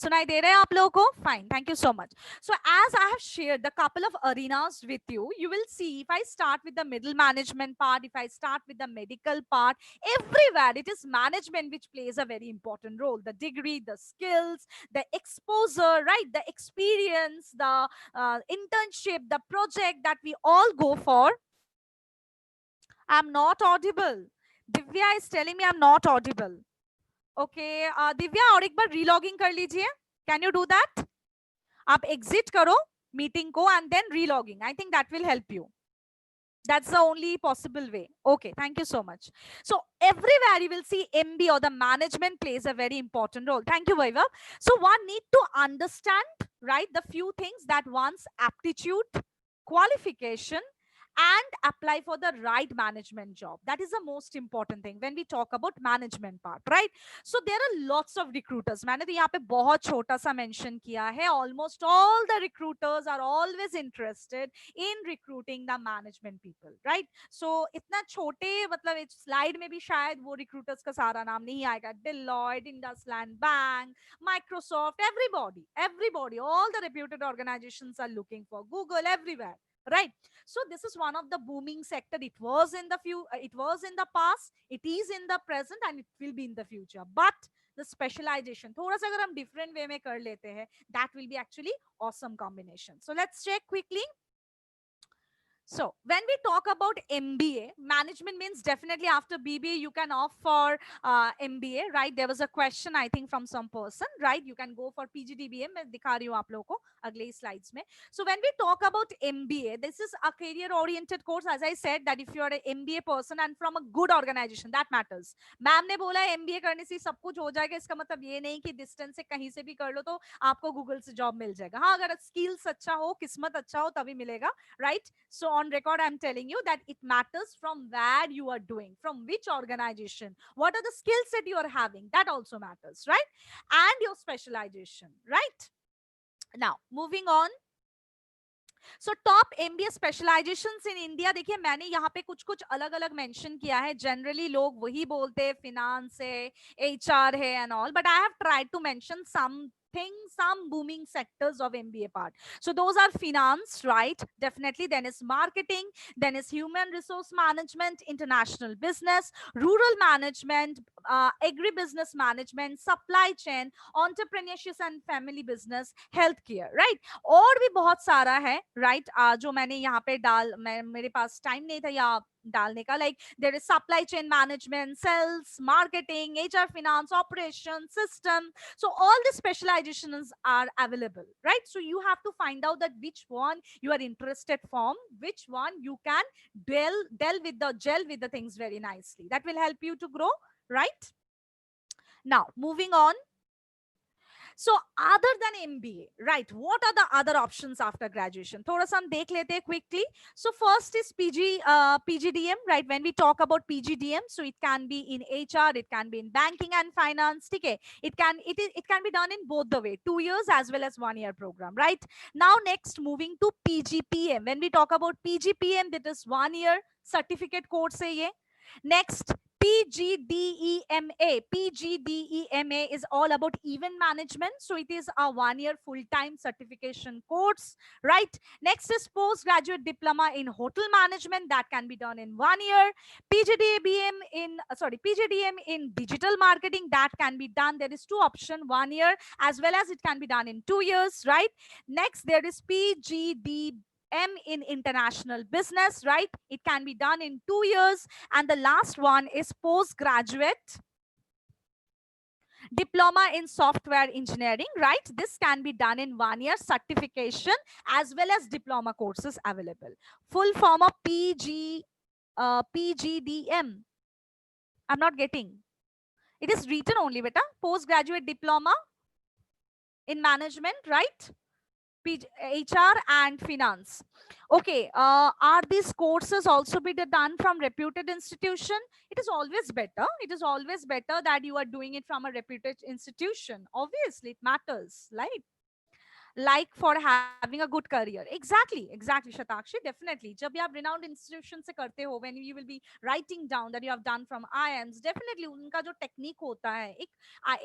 सुनाई दे रहे हैं आप लोगों को? Fine, thank you so much. So as I have shared the couple of arenas with you, you will see if I start with the middle management part, if I start with the medical part, everywhere it is management which plays a very important role. The degree, the skills, the exposure, right? The experience, the internship, the project that we all go for. I'm not audible. Divya is telling me I'm not audible. Okay, Divya और एक बार रीलॉगिंग कर लीजिए. Can you do that? आप exit करो meeting को and then relogging. I think that will help you. That's the only possible way. Okay, thank you so much. So everywhere you will see MB or the management plays a very important role. Thank you, Vaibhav. So one need to understand, right, the few things that one's aptitude, qualification, and apply for the right management job. That is the most important thing when we talk about management part, right? So there are lots of recruiters. मैंने तो यहाँ पे बहुत छोटा सा mention किया है. Almost all the recruiters are always interested in recruiting the management people, right? So इतना छोटे मतलब इस slide में भी शायद वो recruiters का सारा नाम नहीं आएगा. Deloitte, IndusLand Bank, Microsoft, everybody, all the reputed organizations are looking for. Google, everywhere. Right? So this is one of the booming sector. It was in the past, it is in the present, and it will be in the future. But the specialization, थोड़ा सा अगर हम different way में कर लेते हैं, that will be actually awesome combination. So let's check quickly. So when we talk about MBA, management means definitely after BBA, you can opt for MBA, right? There was a question, I think, from some person, right? You can go for PGDBA. मैं दिखा रही हूँ आप लोगों को अगले slides में. So when we talk about MBA, this is a career-oriented course. As I said, that if you are an MBA person and from a good organization, that matters. Ma'am ने बोला MBA करने से सब कुछ हो जाएगा. इसका मतलब ये नहीं कि distance से कहीं से भी कर लो तो आपको Google से job मिल जाएगा. हाँ, अगर skills अच्छा हो, किस्मत अच्छा हो, तभी मिलेगा, right? So on record, I'm telling you that it matters from where you are doing, from which organization, what are the skills that you are having. That also matters, right? And your specialization, right? Now, moving on. So top MBA specialisations in India, देखिए मैंने यहाँ पे कुछ कुछ अलग अलग mention किया है. जनरली लोग वही बोलते हैं, फिनांस है, एचआर है and all, but I have tried to mention some booming sectors of MBA part. So those are finance, right? Definitely. Then is marketing, then is human resource management, international business, rural management, agribusiness management, supply chain, entrepreneurship and family business, healthcare, right? और भी बहुत सारा है, right? जो मैंने यहाँ पे मेरे पास टाइम नहीं था या डालने का. Like there is supply chain management, sales, marketing, HR, finance, operation, system. So all the specializations are available, right? So you have to find out that which one you are interested from, which one you can gel with the things very nicely. That will help you to grow, right? Now moving on. So other than MBA, right, what are the other options after graduation? थोड़ा सा हम देख लेते हैं quickly. So first is PGDM, right? When we talk about PGDM, so it can be in HR, it can be in banking and finance. Okay, it can be done in both the way, 2 years as well as 1 year program, right? Now next, moving to PGPM. When we talk about PGPM, that is 1 year certificate course है ये. Next, PGDEMA. PGDEMA is all about event management. So it is a 1 year full-time certification course, right? Next is postgraduate diploma in hotel management. That can be done in 1 year. PGDM in digital marketing. That can be done. There is 2 options, 1 year as well as it can be done in 2 years, right? Next, there is PGDM in international business, right? It can be done in 2 years. And the last one is postgraduate diploma in software engineering, right? This can be done in 1 year certification as well as diploma courses available. Full form of PGDM. I'm not getting. It is written only, beta. Postgraduate diploma in management, right? HR and finance. Okay, are these courses also be done from reputed institution? It is always better. It is always better that you are doing it from a reputed institution. Obviously, it matters, right? Like for having a good career. Exactly, Shatakshi, definitely. जब भी आप renowned institution से करते हो, when you will be writing down that you have done from IIMs, definitely उनका जो technique होता है, एक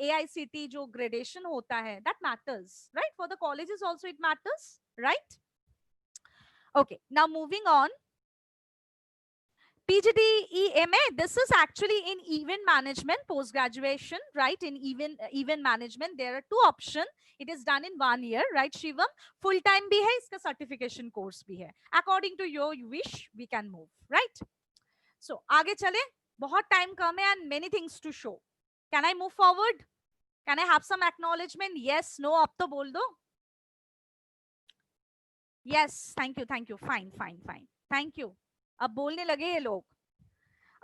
AICT जो gradation होता है, that matters, right? For the colleges also it matters, right? Okay, now moving on. PGDEMA, this is actually in event management, post-graduation, right? In event management, there are 2 options. It is done in 1 year, right, Shivam? Full-time bhi hai, iska certification course bhi hai. According to your wish, we can move, right? So, aage chale, bahut time kam hai and many things to show. Can I move forward? Can I have some acknowledgement? Yes, no, ab to bol do. Yes, thank you, fine. Thank you. अब बोलने लगे ये लोग.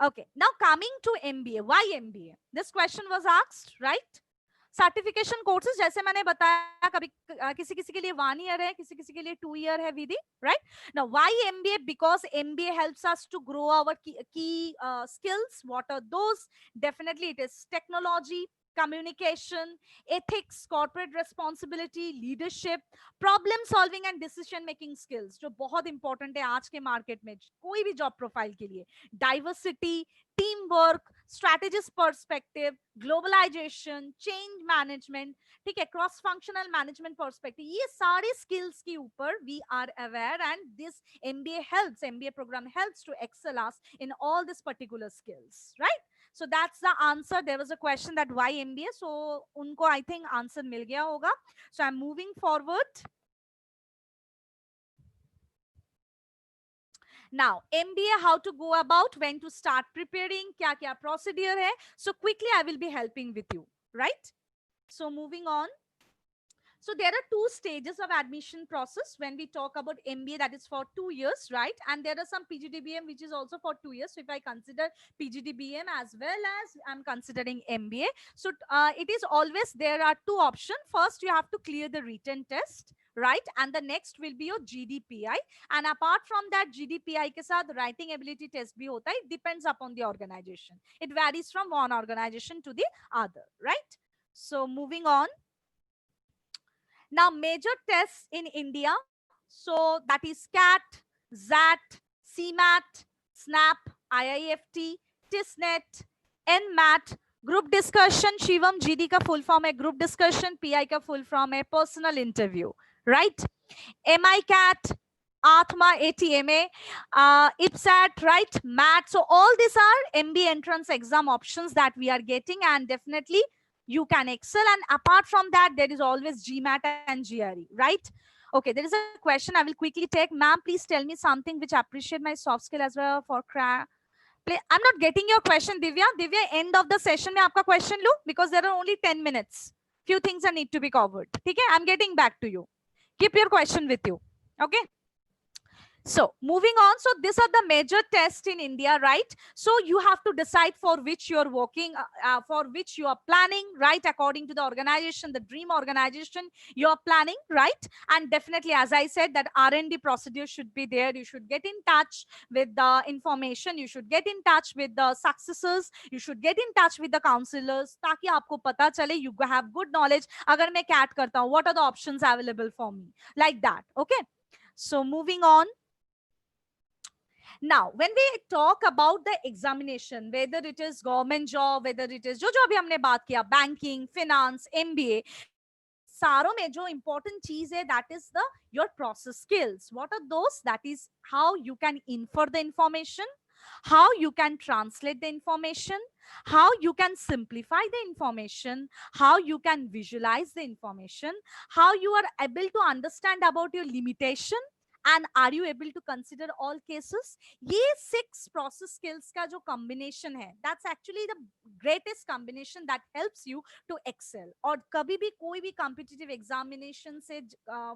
Okay, now coming to MBA. Why MBA? This question was asked, right? Certification courses जैसे मैंने बताया, कभी किसी किसी के लिए 1 year है, किसी किसी के लिए 2 year है, विधि, right? Now why MBA? Because MBA helps us to grow our key skills. What are those? Definitely it is technology, communication, ethics, corporate responsibility, leadership, problem solving and decision making skills, जो बहुत important है आज के market में कोई भी job profile के लिए. Diversity, teamwork, strategist perspective, globalization, change management, ठीक है, cross functional management perspective, ये सारे skills के ऊपर we are aware and this MBA program helps to excel us in all these particular skills, right? So that's the answer. There was a question that why MBA, so उनको I think answer मिल गया होगा. So I'm moving forward. Now, MBA, how to go about, when to start preparing, kya procedure hai. So quickly I will be helping with you, right? So moving on. So there are 2 stages of admission process when we talk about MBA, that is for 2 years, right? And there are some PGDBM which is also for 2 years. So if I consider PGDBM as well as I'm considering MBA, so it is always, there are 2 options. First, you have to clear the written test, right? And the next will be your GDPI. And apart from that, GDPI के साथ writing ability test भी होता है. It depends upon the organization. It varies from one organization to the other, right? So moving on. Now, major tests in India. So that is CAT, ZAT, CMAT, SNAP, IIFT, TISNET, NMAT, group discussion. Shivam, GD का full form है group discussion, PI का full form है personal interview, right? MI CAT, ATMA, ATMA, IPSAT, right? MAT. So all these are MBA entrance exam options that we are getting, and definitely you can excel. And apart from that, there is always GMAT and GRE, right? Okay, there is a question I will quickly take. Ma'am, please tell me something which appreciate my soft skill as well for crack. I'm not getting your question, Divya. Divya, end of the session में आपका question लूँ, because there are only 10 minutes. Few things are need to be covered. ठीक है? I'm getting back to you. Keep your question with you. Okay? So moving on, so these are the major tests in India, right? So you have to decide for which you're working, for which you are planning, right? According to the organization, the dream organization you're planning, right? And definitely, as I said, that R&D procedure should be there. You should get in touch with the information. You should get in touch with the successors. You should get in touch with the counselors, ताकि आपको पता चले, you have good knowledge. अगर मैं CAT करता हूँ, what are the options available for me? Like that, okay? So moving on. Now, when we talk about the examination, whether it is government job, whether it is जो अभी हमने बात किया, banking, finance, MBA, सारों में जो important चीज है, that is the your process skills. What are those? That is how you can infer the information, how you can translate the information, how you can simplify the information, how you can visualize the information, how you are able to understand about your limitation, and are you able to consider all cases. ये 6 process skills का जो combination है, that's actually the greatest combination that helps you to excel. और कभी भी कोई भी competitive examination से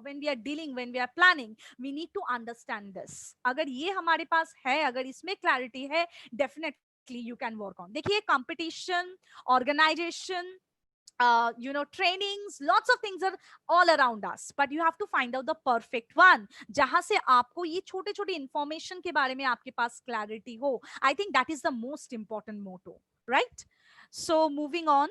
when we are dealing, when we are planning, we need to understand this. अगर ये हमारे पास है, अगर इसमें clarity है, definitely you can work on. देखिए competition, organization, trainings, lots of things are all around us, but you have to find out the perfect one जहां से आपको ये छोटे छोटे information के बारे में आपके पास clarity हो. I think that is the most important motto, right? So moving on.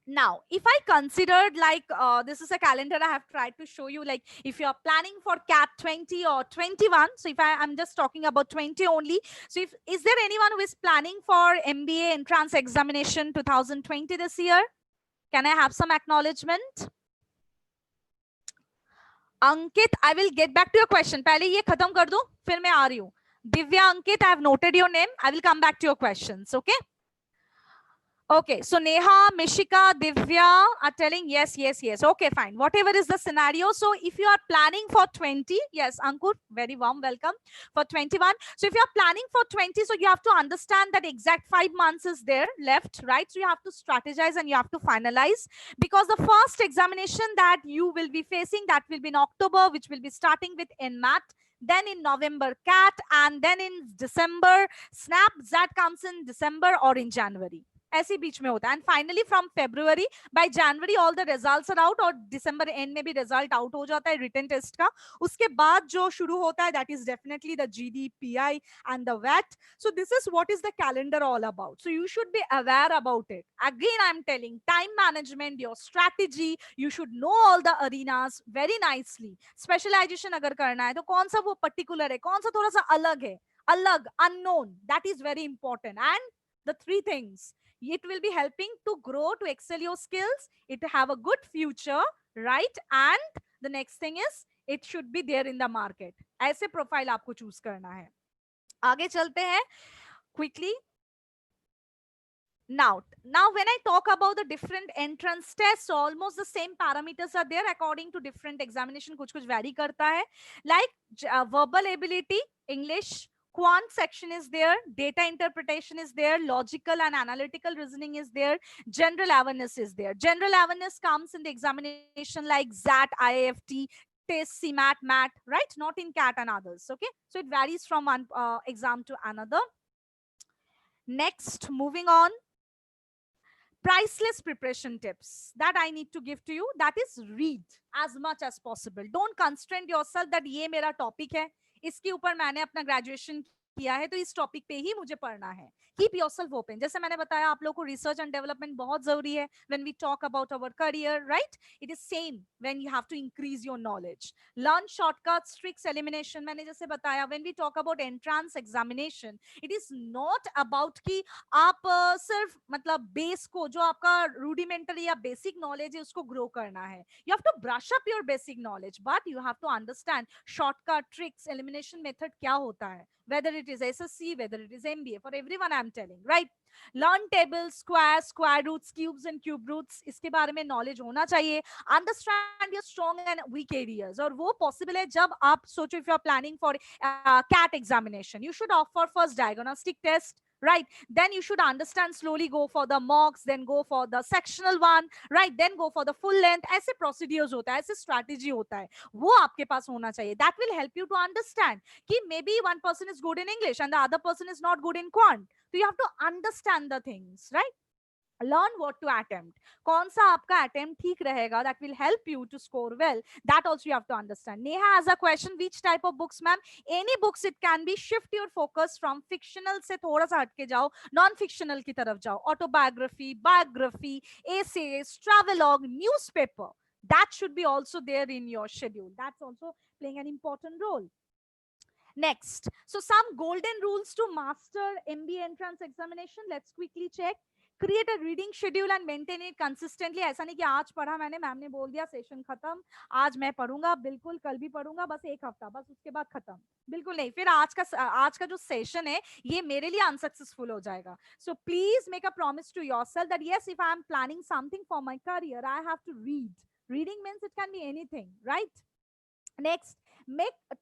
Now, if I considered like this is a calendar I have tried to show you, like if you are planning for CAT 20 or 21, so if I'm just talking about 20 only, so if is there anyone who is planning for MBA entrance examination 2020 this year? Can I have some acknowledgement? Ankit, I will get back to your question. पहले ये खत्म कर दूं, फिर मैं आ रही हूँ. Divya, Ankit, I have noted your name. I will come back to your questions. Okay. Okay, so Neha, Mishika, Divya are telling yes, yes, yes. Okay, fine. Whatever is the scenario. So if you are planning for 20, yes, Ankur, very warm welcome for 21. So if you are planning for 20, so you have to understand that exact 5 months is there left, right? So you have to strategize and you have to finalize, because the first examination that you will be facing, that will be in October, which will be starting with NMAT. Then in November, CAT, and then in December, SNAP. That comes in December or in January. ऐसे बीच में होता है. And finally from February, by January all the results are out, और December end में भी result out हो जाता है written test का. उसके बाद जो शुरू होता है, that is definitely the GDPI and the VAT. So this is what is the calendar all about. So you should be aware about it. Again, I'm telling, time management, your strategy, you should know all the arenas very nicely. Specialization अगर करना है तो कौन सा वो particular है, कौन सा थोड़ा सा अलग है, अलग, unknown, that is very important. And the 3 things, it will be helping to grow, to excel your skills, it have a good future, right? And the next thing is it should be there in the market. ऐसे profile आपको choose करना है. आगे चलते हैं quickly. Now when I talk about the different entrance tests, so almost the same parameters are there according to different examination. कुछ vary करता है. Like verbal ability, English, quant section is there, data interpretation is there, logical and analytical reasoning is there, general awareness is there. General awareness comes in the examination like ZAT, IIFT, TISS, CMAT, MAT, right? Not in CAT and others. Okay, so it varies from one exam to another. Next, moving on. priceless preparation tips that I need to give to you, that is read as much as possible. Don't constrain yourself that ये मेरा topic है, इसके ऊपर मैंने अपना graduation किया है तो इस टॉपिक पे ही मुझे पढ़ना है. Keep yourself open. जैसे मैंने बताया आप लोगों को रिसर्च एंड डेवलपमेंट बहुत जरूरी है when we talk about our career, right? It is same when you have to increase your knowledge. Learn shortcuts, tricks, elimination. मैंने जैसे बताया when we talk about entrance examination, it is not about कि आप सिर्फ मतलब base को, जो आपका रूडिमेंटरी या बेसिक नॉलेज है उसको ग्रो करना है. You have to brush up your basic knowledge, but you have to understand shortcut, tricks, elimination method क्या होता है, whether it is SSC, whether it is MBA, for everyone I'm telling, right? Learn tables, squares, square roots, cubes and cube roots. इसके बारे में knowledge होना चाहिए. Understand your strong and weak areas. और वो possible है जब आप सोचो, if you are planning for CAT examination, you should opt for first diagnostic test, right? Then you should understand, slowly go for the mocks, then go for the sectional one, right? Then go for the full length. ऐसे procedures होता है, ऐसे strategy होता है, वो आपके पास होना चाहिए. That will help you to understand कि maybe one person is good in English and the other person is not good in quant. So you have to understand the things, right? Learn what to attempt. कौन सा आपका attempt ठीक रहेगा, that will help you to score well. That also you have to understand. Neha has a question, which type of books, ma'am? Any books it can be. Shift your focus from fictional से थोड़ा सा हटके जाओ, non fictional की तरफ जाओ. Autobiography, biography, essays, travelogue, newspaper. That should be also there in your schedule. That's also playing an important role. Next, so some golden rules to master MBA entrance examination. Let's quickly check. Create a reading schedule and maintain it consistently. ऐसा नहीं कि आज पढ़ा मैंने, ma'am ने बोल दिया session खत्म, आज मैं पढ़ूंगा, बिल्कुल कल भी पढ़ूंगा, बस एक हफ्ता, बस उसके बाद खत्म. बिल्कुल नहीं. फिर आज का जो सेशन है ये मेरे लिए अनसक्सेसफुल हो जाएगा. So please make a promise to yourself that yes, if I am planning something for my career, I have to read. Reading means it can be anything, right? Next,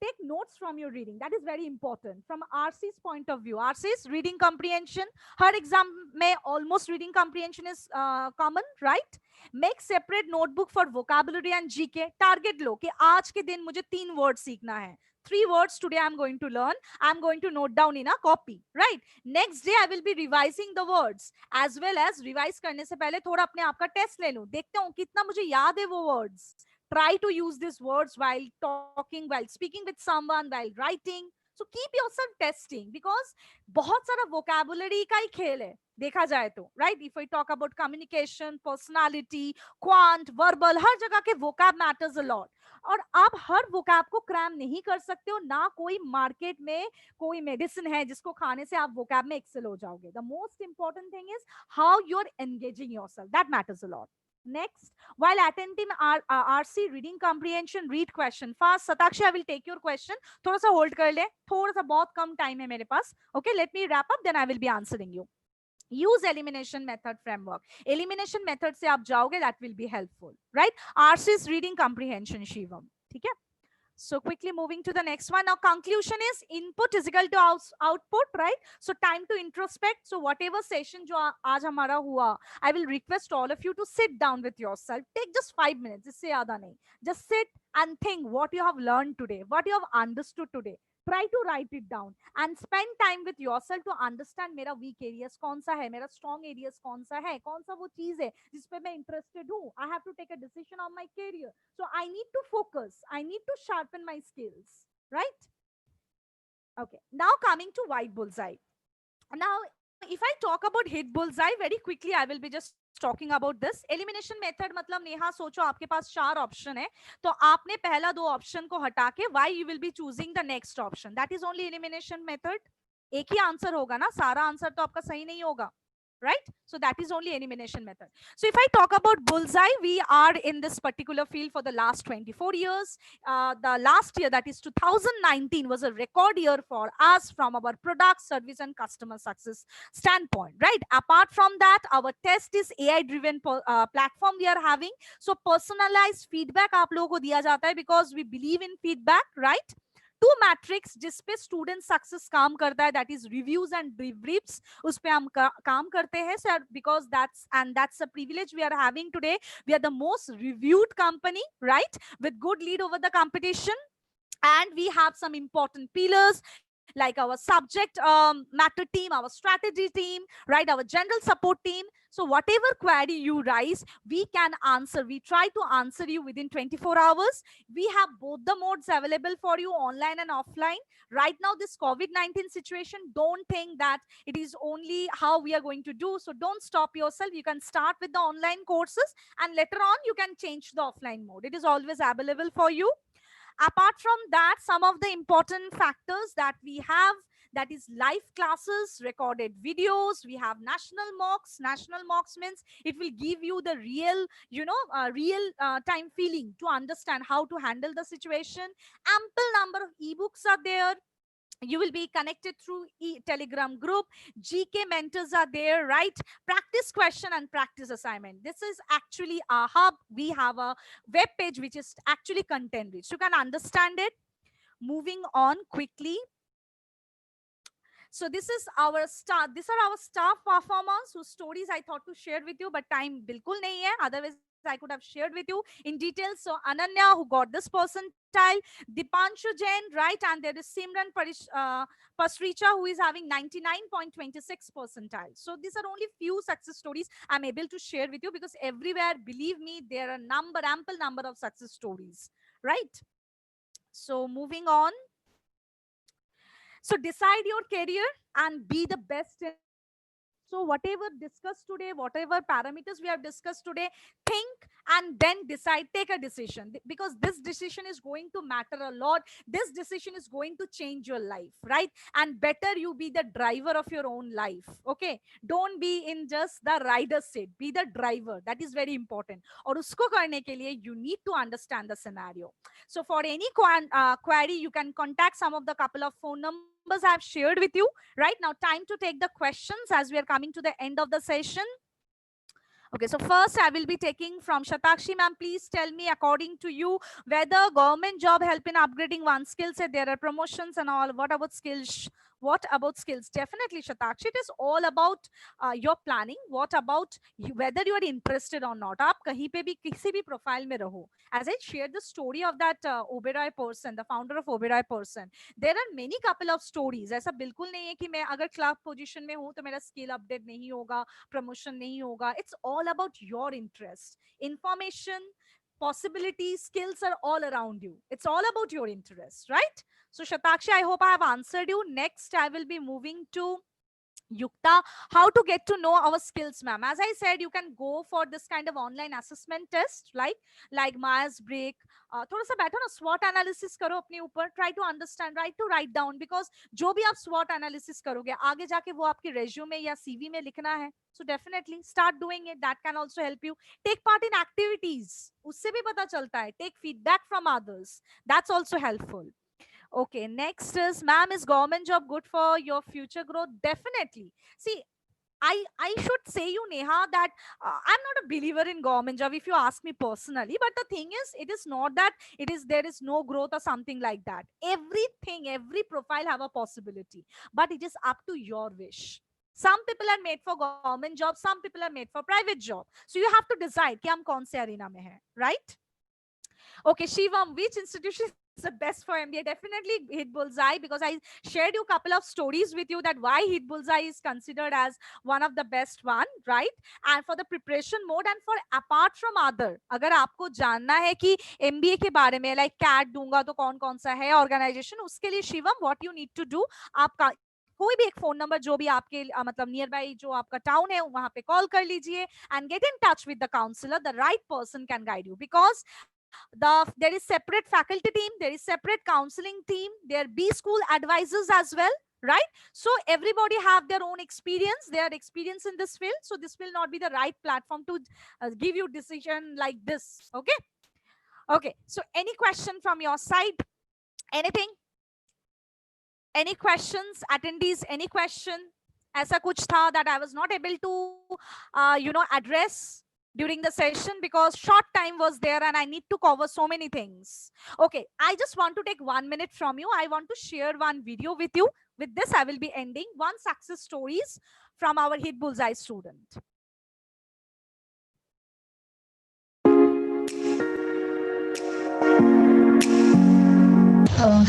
take notes from your reading. That is very important from RC's point of view. RC's reading comprehension, her exam may almost reading comprehension is common, right? Make separate notebook for vocabulary and GK. Target लो कि आज के दिन मुझे 3 words सीखना है. 3 words today I'm going to learn. I'm going to note down in a copy, right? Next day I will be revising the words, as well as revise करने से पहले थोड़ा अपने आप का टेस्ट ले लूं, देखते हूँ कितना मुझे याद है वो words. Try to use these words while talking, while speaking with someone, while writing. So keep yourself testing, because बहुत सारा vocabulary का ही खेल है देखा जाए तो, right? If we talk about communication, personality, quant, verbal, हर जगह के vocab matters a lot. और आप हर vocab को cram नहीं कर सकते हो, ना कोई market में कोई medicine है जिसको खाने से आप vocab में excel हो जाओगे. The most important thing is how you're engaging yourself. That matters a lot. Next, while attempting RC reading comprehension, read question fast. Satakshi, I will take your question. थोड़ा सा hold कर ले, थोड़ा सा बहुत कम time है मेरे पास. Okay, let me wrap up, then I will be answering you. Use elimination method framework. Elimination method से आप जाओगे, that will be helpful, right? RC is reading comprehension, Shivam. ठीक है? So quickly moving to the next one. Now conclusion is input is equal to output, right? So time to introspect. So whatever session जो आज हमारा हुआ, I will request all of you to sit down with yourself. Take just 5 minutes. इससे ज़्यादा नहीं. Just sit and think what you have learned today, what you have understood today. Try to write it down and spend time with yourself to understand मेरा weak areas कौन सा है, मेरा strong areas कौन सा है, कौन सा वो चीज है जिस पे मैं interested हूँ. I have to take a decision on my career, so I need to focus, I need to sharpen my skills, right? Okay, now coming to white bullseye. Now if I talk about hit bullseye, very quickly I will be just talking about this. Elimination method मतलब नेहा सोचो आपके पास 4 option है, तो आपने पहला 2 option को हटा के why you will be choosing the next option. That is only elimination method. एक ही आंसर होगा ना, सारा आंसर तो आपका सही नहीं होगा, right? So that is only elimination method. So if I talk about bullseye, we are in this particular field for the last 24 years. The last year, that is 2019, was a record year for us from our product, service and customer success standpoint, right? Apart from that, our test is AI driven platform we are having. So personalized feedback आप लोगों को दिया जाता है because we believe in feedback, right? 2 matrix जिस पे student success काम करता है, that is reviews and debriefs, उस पे हम काम करते हैं sir, because that's a privilege we are having today. We are the most reviewed company, right, with good lead over the competition, and we have some important pillars. like our subject matter team, our strategy team, right? Our general support team. So whatever query you raise, we can answer. We try to answer you within 24 hours. We have both the modes available for you, online and offline. Right now, this COVID-19 situation, don't think that it is only how we are going to do. So don't stop yourself. You can start with the online courses, and later on you can change the offline mode. It is always available for you. Apart from that, some of the important factors that we have, that is live classes, recorded videos. We have national mocks means it will give you the real, real time feeling to understand how to handle the situation. Ample number of ebooks are there. You will be connected through telegram group. GK mentors are there, right? Practice question and practice assignment. This is actually our hub. We have a web page which is actually content rich, you can understand it. Moving on quickly. So this is our staff. These are our staff performers whose stories I thought to share with you, but time bilkul nahi hai. Otherwise, I could have shared with you in detail. So Ananya, who got this percentile, Dipanshu Jain, right? And there is Simran Pasricha, who is having 99.26 percentile. So these are only few success stories I'm able to share with you, because everywhere, believe me, there are ample number of success stories, right? So moving on. So decide your career and be the best in. So whatever discussed today, whatever parameters we have discussed today, think and then decide, take a decision, because this decision is going to matter a lot. This decision is going to change your life, right? And better you be the driver of your own life. Okay, don't be in just the rider seat, be the driver. That is very important. और उसको करने के लिए you need to understand the scenario. So for any query, you can contact some of the couple of phone numbers I've shared with you. Right now, time to take the questions as we are coming to the end of the session. Okay, so first I will be taking from Shatakshi ma'am. Please tell me, according to you, whether government job help in upgrading one's skill set. There are promotions and all. What about skills? What about skills? Definitely, Shatakshi. It is all about your planning. What about you, whether you are interested or not? आप कहीं पे भी किसी भी profile में रहो. As I shared the story of that Oberoi person, the founder of Oberoi person, there are many couple of stories. ऐसा बिल्कुल नहीं है कि मैं अगर clerk position में हूँ तो मेरा skill update नहीं होगा, promotion नहीं होगा. It's all about your interest. Information, possibilities, skills are all around you. It's all about your interest, right? So Shatakshi, I hope I have answered you. Next, I will be moving to Yukta. How to get to know our skills, ma'am? As I said, you can go for this kind of online assessment test, like Myers-Briggs. थोड़ा सा बैठो ना, SWOT analysis करो अपने ऊपर. Try to understand, to write down, because जो भी आप SWOT analysis करोगे, आगे जाके वो आपके resume या CV में लिखना है. So definitely start doing it. That can also help you. Take part in activities. उससे भी पता चलता है. Take feedback from others. That's also helpful. Okay, next is, ma'am, is government job good for your future growth? Definitely. See, I should say you, Neha, that I'm not a believer in government job if you ask me personally. But the thing is, it is not that there is no growth or something like that. Every profile have a possibility, but it is up to your wish. Some people are made for government job, some people are made for private job. So you have to decide कि हम कौन से arena में हैं, right? Okay, Shivam, which institution is the best for MBA? Definitely Hit Bullseye, because I shared you a couple of stories with you that why Hit Bullseye is considered as one of the best one, right? And for the preparation mode and for apart from other, अगर आपको जानना है कि MBA के बारे में, like CAT दूंगा तो कौन कौन सा है organization, उसके लिए Shivam what you need to do, आपका कोई भी एक फोन नंबर जो भी आपके मतलब नियर बाई जो आपका टाउन है वहां पे कॉल कर लीजिए and get in touch with the counselor. The right person can guide you, because there is separate faculty team, there is separate counseling team, there are B school advisors as well, right? So everybody have their own experience, their experience in this field. So this will not be the right platform to give you decision like this. Okay, so any question from your side? Anything? Any questions, attendees? Any question? ऐसा कुछ था that I was not able to address during the session, because short time was there and I need to cover so many things. Okay, I just want to take 1 minute from you. I want to share one video with you. With this, I will be ending. One success stories from our Hit Bullseye student.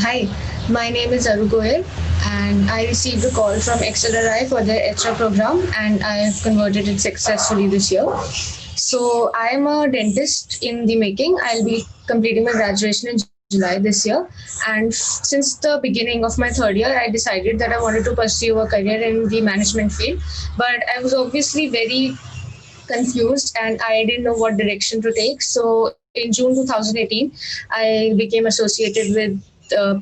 Hi, my name is Aru Goyal. and I received a call from XLRI for their extra program, and I have converted it successfully this year. So I am a dentist in the making. I'll be completing my graduation in July this year. And since the beginning of my third year, I decided that I wanted to pursue a career in the management field. But I was obviously very confused and I didn't know what direction to take. So in June 2018, I became associated with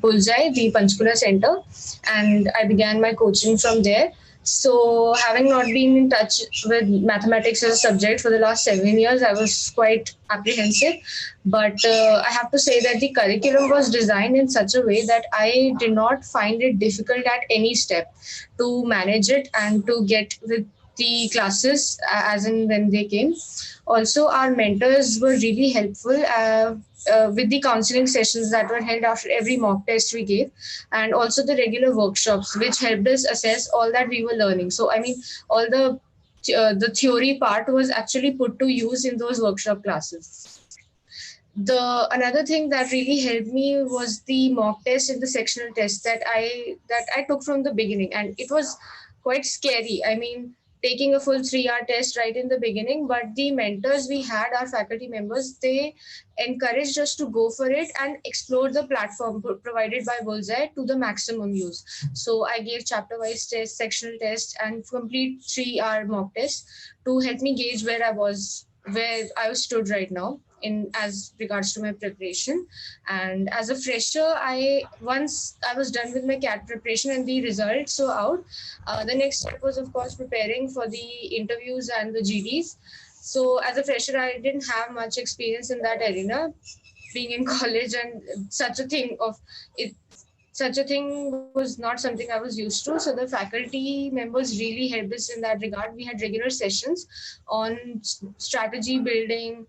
Pulzai, the Panchkula Center, and I began my coaching from there. So, having not been in touch with mathematics as a subject for the last 7 years, I was quite apprehensive. But I have to say that the curriculum was designed in such a way that I did not find it difficult at any step to manage it and to get with the classes as and when they came. Also, our mentors were really helpful with the counseling sessions that were held after every mock test we gave, and also the regular workshops, which helped us assess all that we were learning. So, I mean, all the theory part was actually put to use in those workshop classes. The another thing that really helped me was the mock test and the sectional test that I took from the beginning, and it was quite scary. I mean, taking a full 3 hour test right in the beginning, but the mentors we had, our faculty members, they encouraged us to go for it and explore the platform provided by Bullseye to the maximum use. So I gave chapter wise tests, sectional tests, and complete 3 hour mock test to help me gauge where I stood right now in as regards to my preparation. And as a fresher, I once I was done with my CAT preparation and the results were out, the next step was of course preparing for the interviews and the GDs. So as a fresher, I didn't have much experience in that arena, being in college, and it such a thing was not something I was used to. So the faculty members really helped us in that regard. We had regular sessions on strategy building,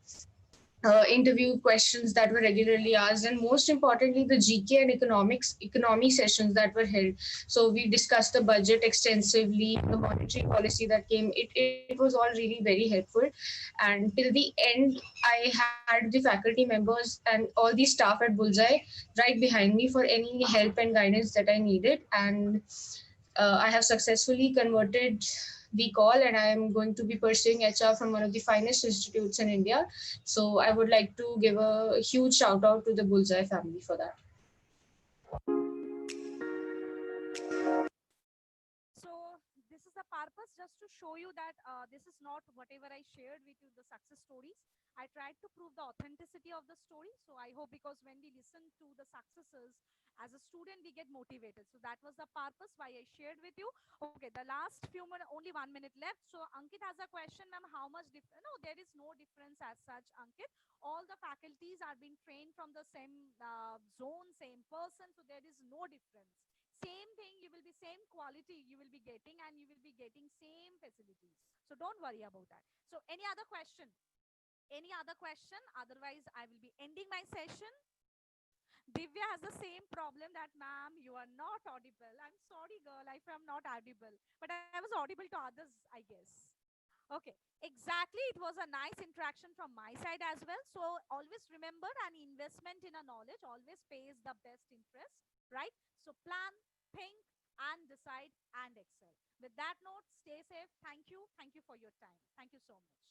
interview questions that were regularly asked, and most importantly, the GK and economy sessions that were held. So we discussed the budget extensively, the monetary policy that came. It was all really very helpful, and till the end, I had the faculty members and all the staff at Bullseye right behind me for any help and guidance that I needed, and I have successfully converted the call, and I am going to be pursuing HR from one of the finest institutes in India. So I would like to give a huge shout out to the Bullseye family for that. So this is the purpose, just to show you that this is not whatever I shared with you, the success stories. I tried to prove the authenticity of the story. So I hope, because when we listen to the successes as a student, we get motivated. So that was the purpose why I shared with you. Okay, the last few minutes, only 1 minute left. So Ankit has a question, ma'am. How much difference? No, there is no difference as such, Ankit. All the faculties are being trained from the same zone, same person. So there is no difference. Same thing, you will be same quality you will be getting, and you will be getting same facilities. So don't worry about that. So any other question? Any other question? Otherwise, I will be ending my session. Divya has the same problem that, ma'am, you are not audible. I'm sorry, girl, if I'm not audible, but I was audible to others, I guess. Okay, exactly. It was a nice interaction from my side as well. So always remember, an investment in a knowledge always pays the best interest, right? So plan, think, and decide and excel. With that note, stay safe. Thank you. Thank you for your time. Thank you so much.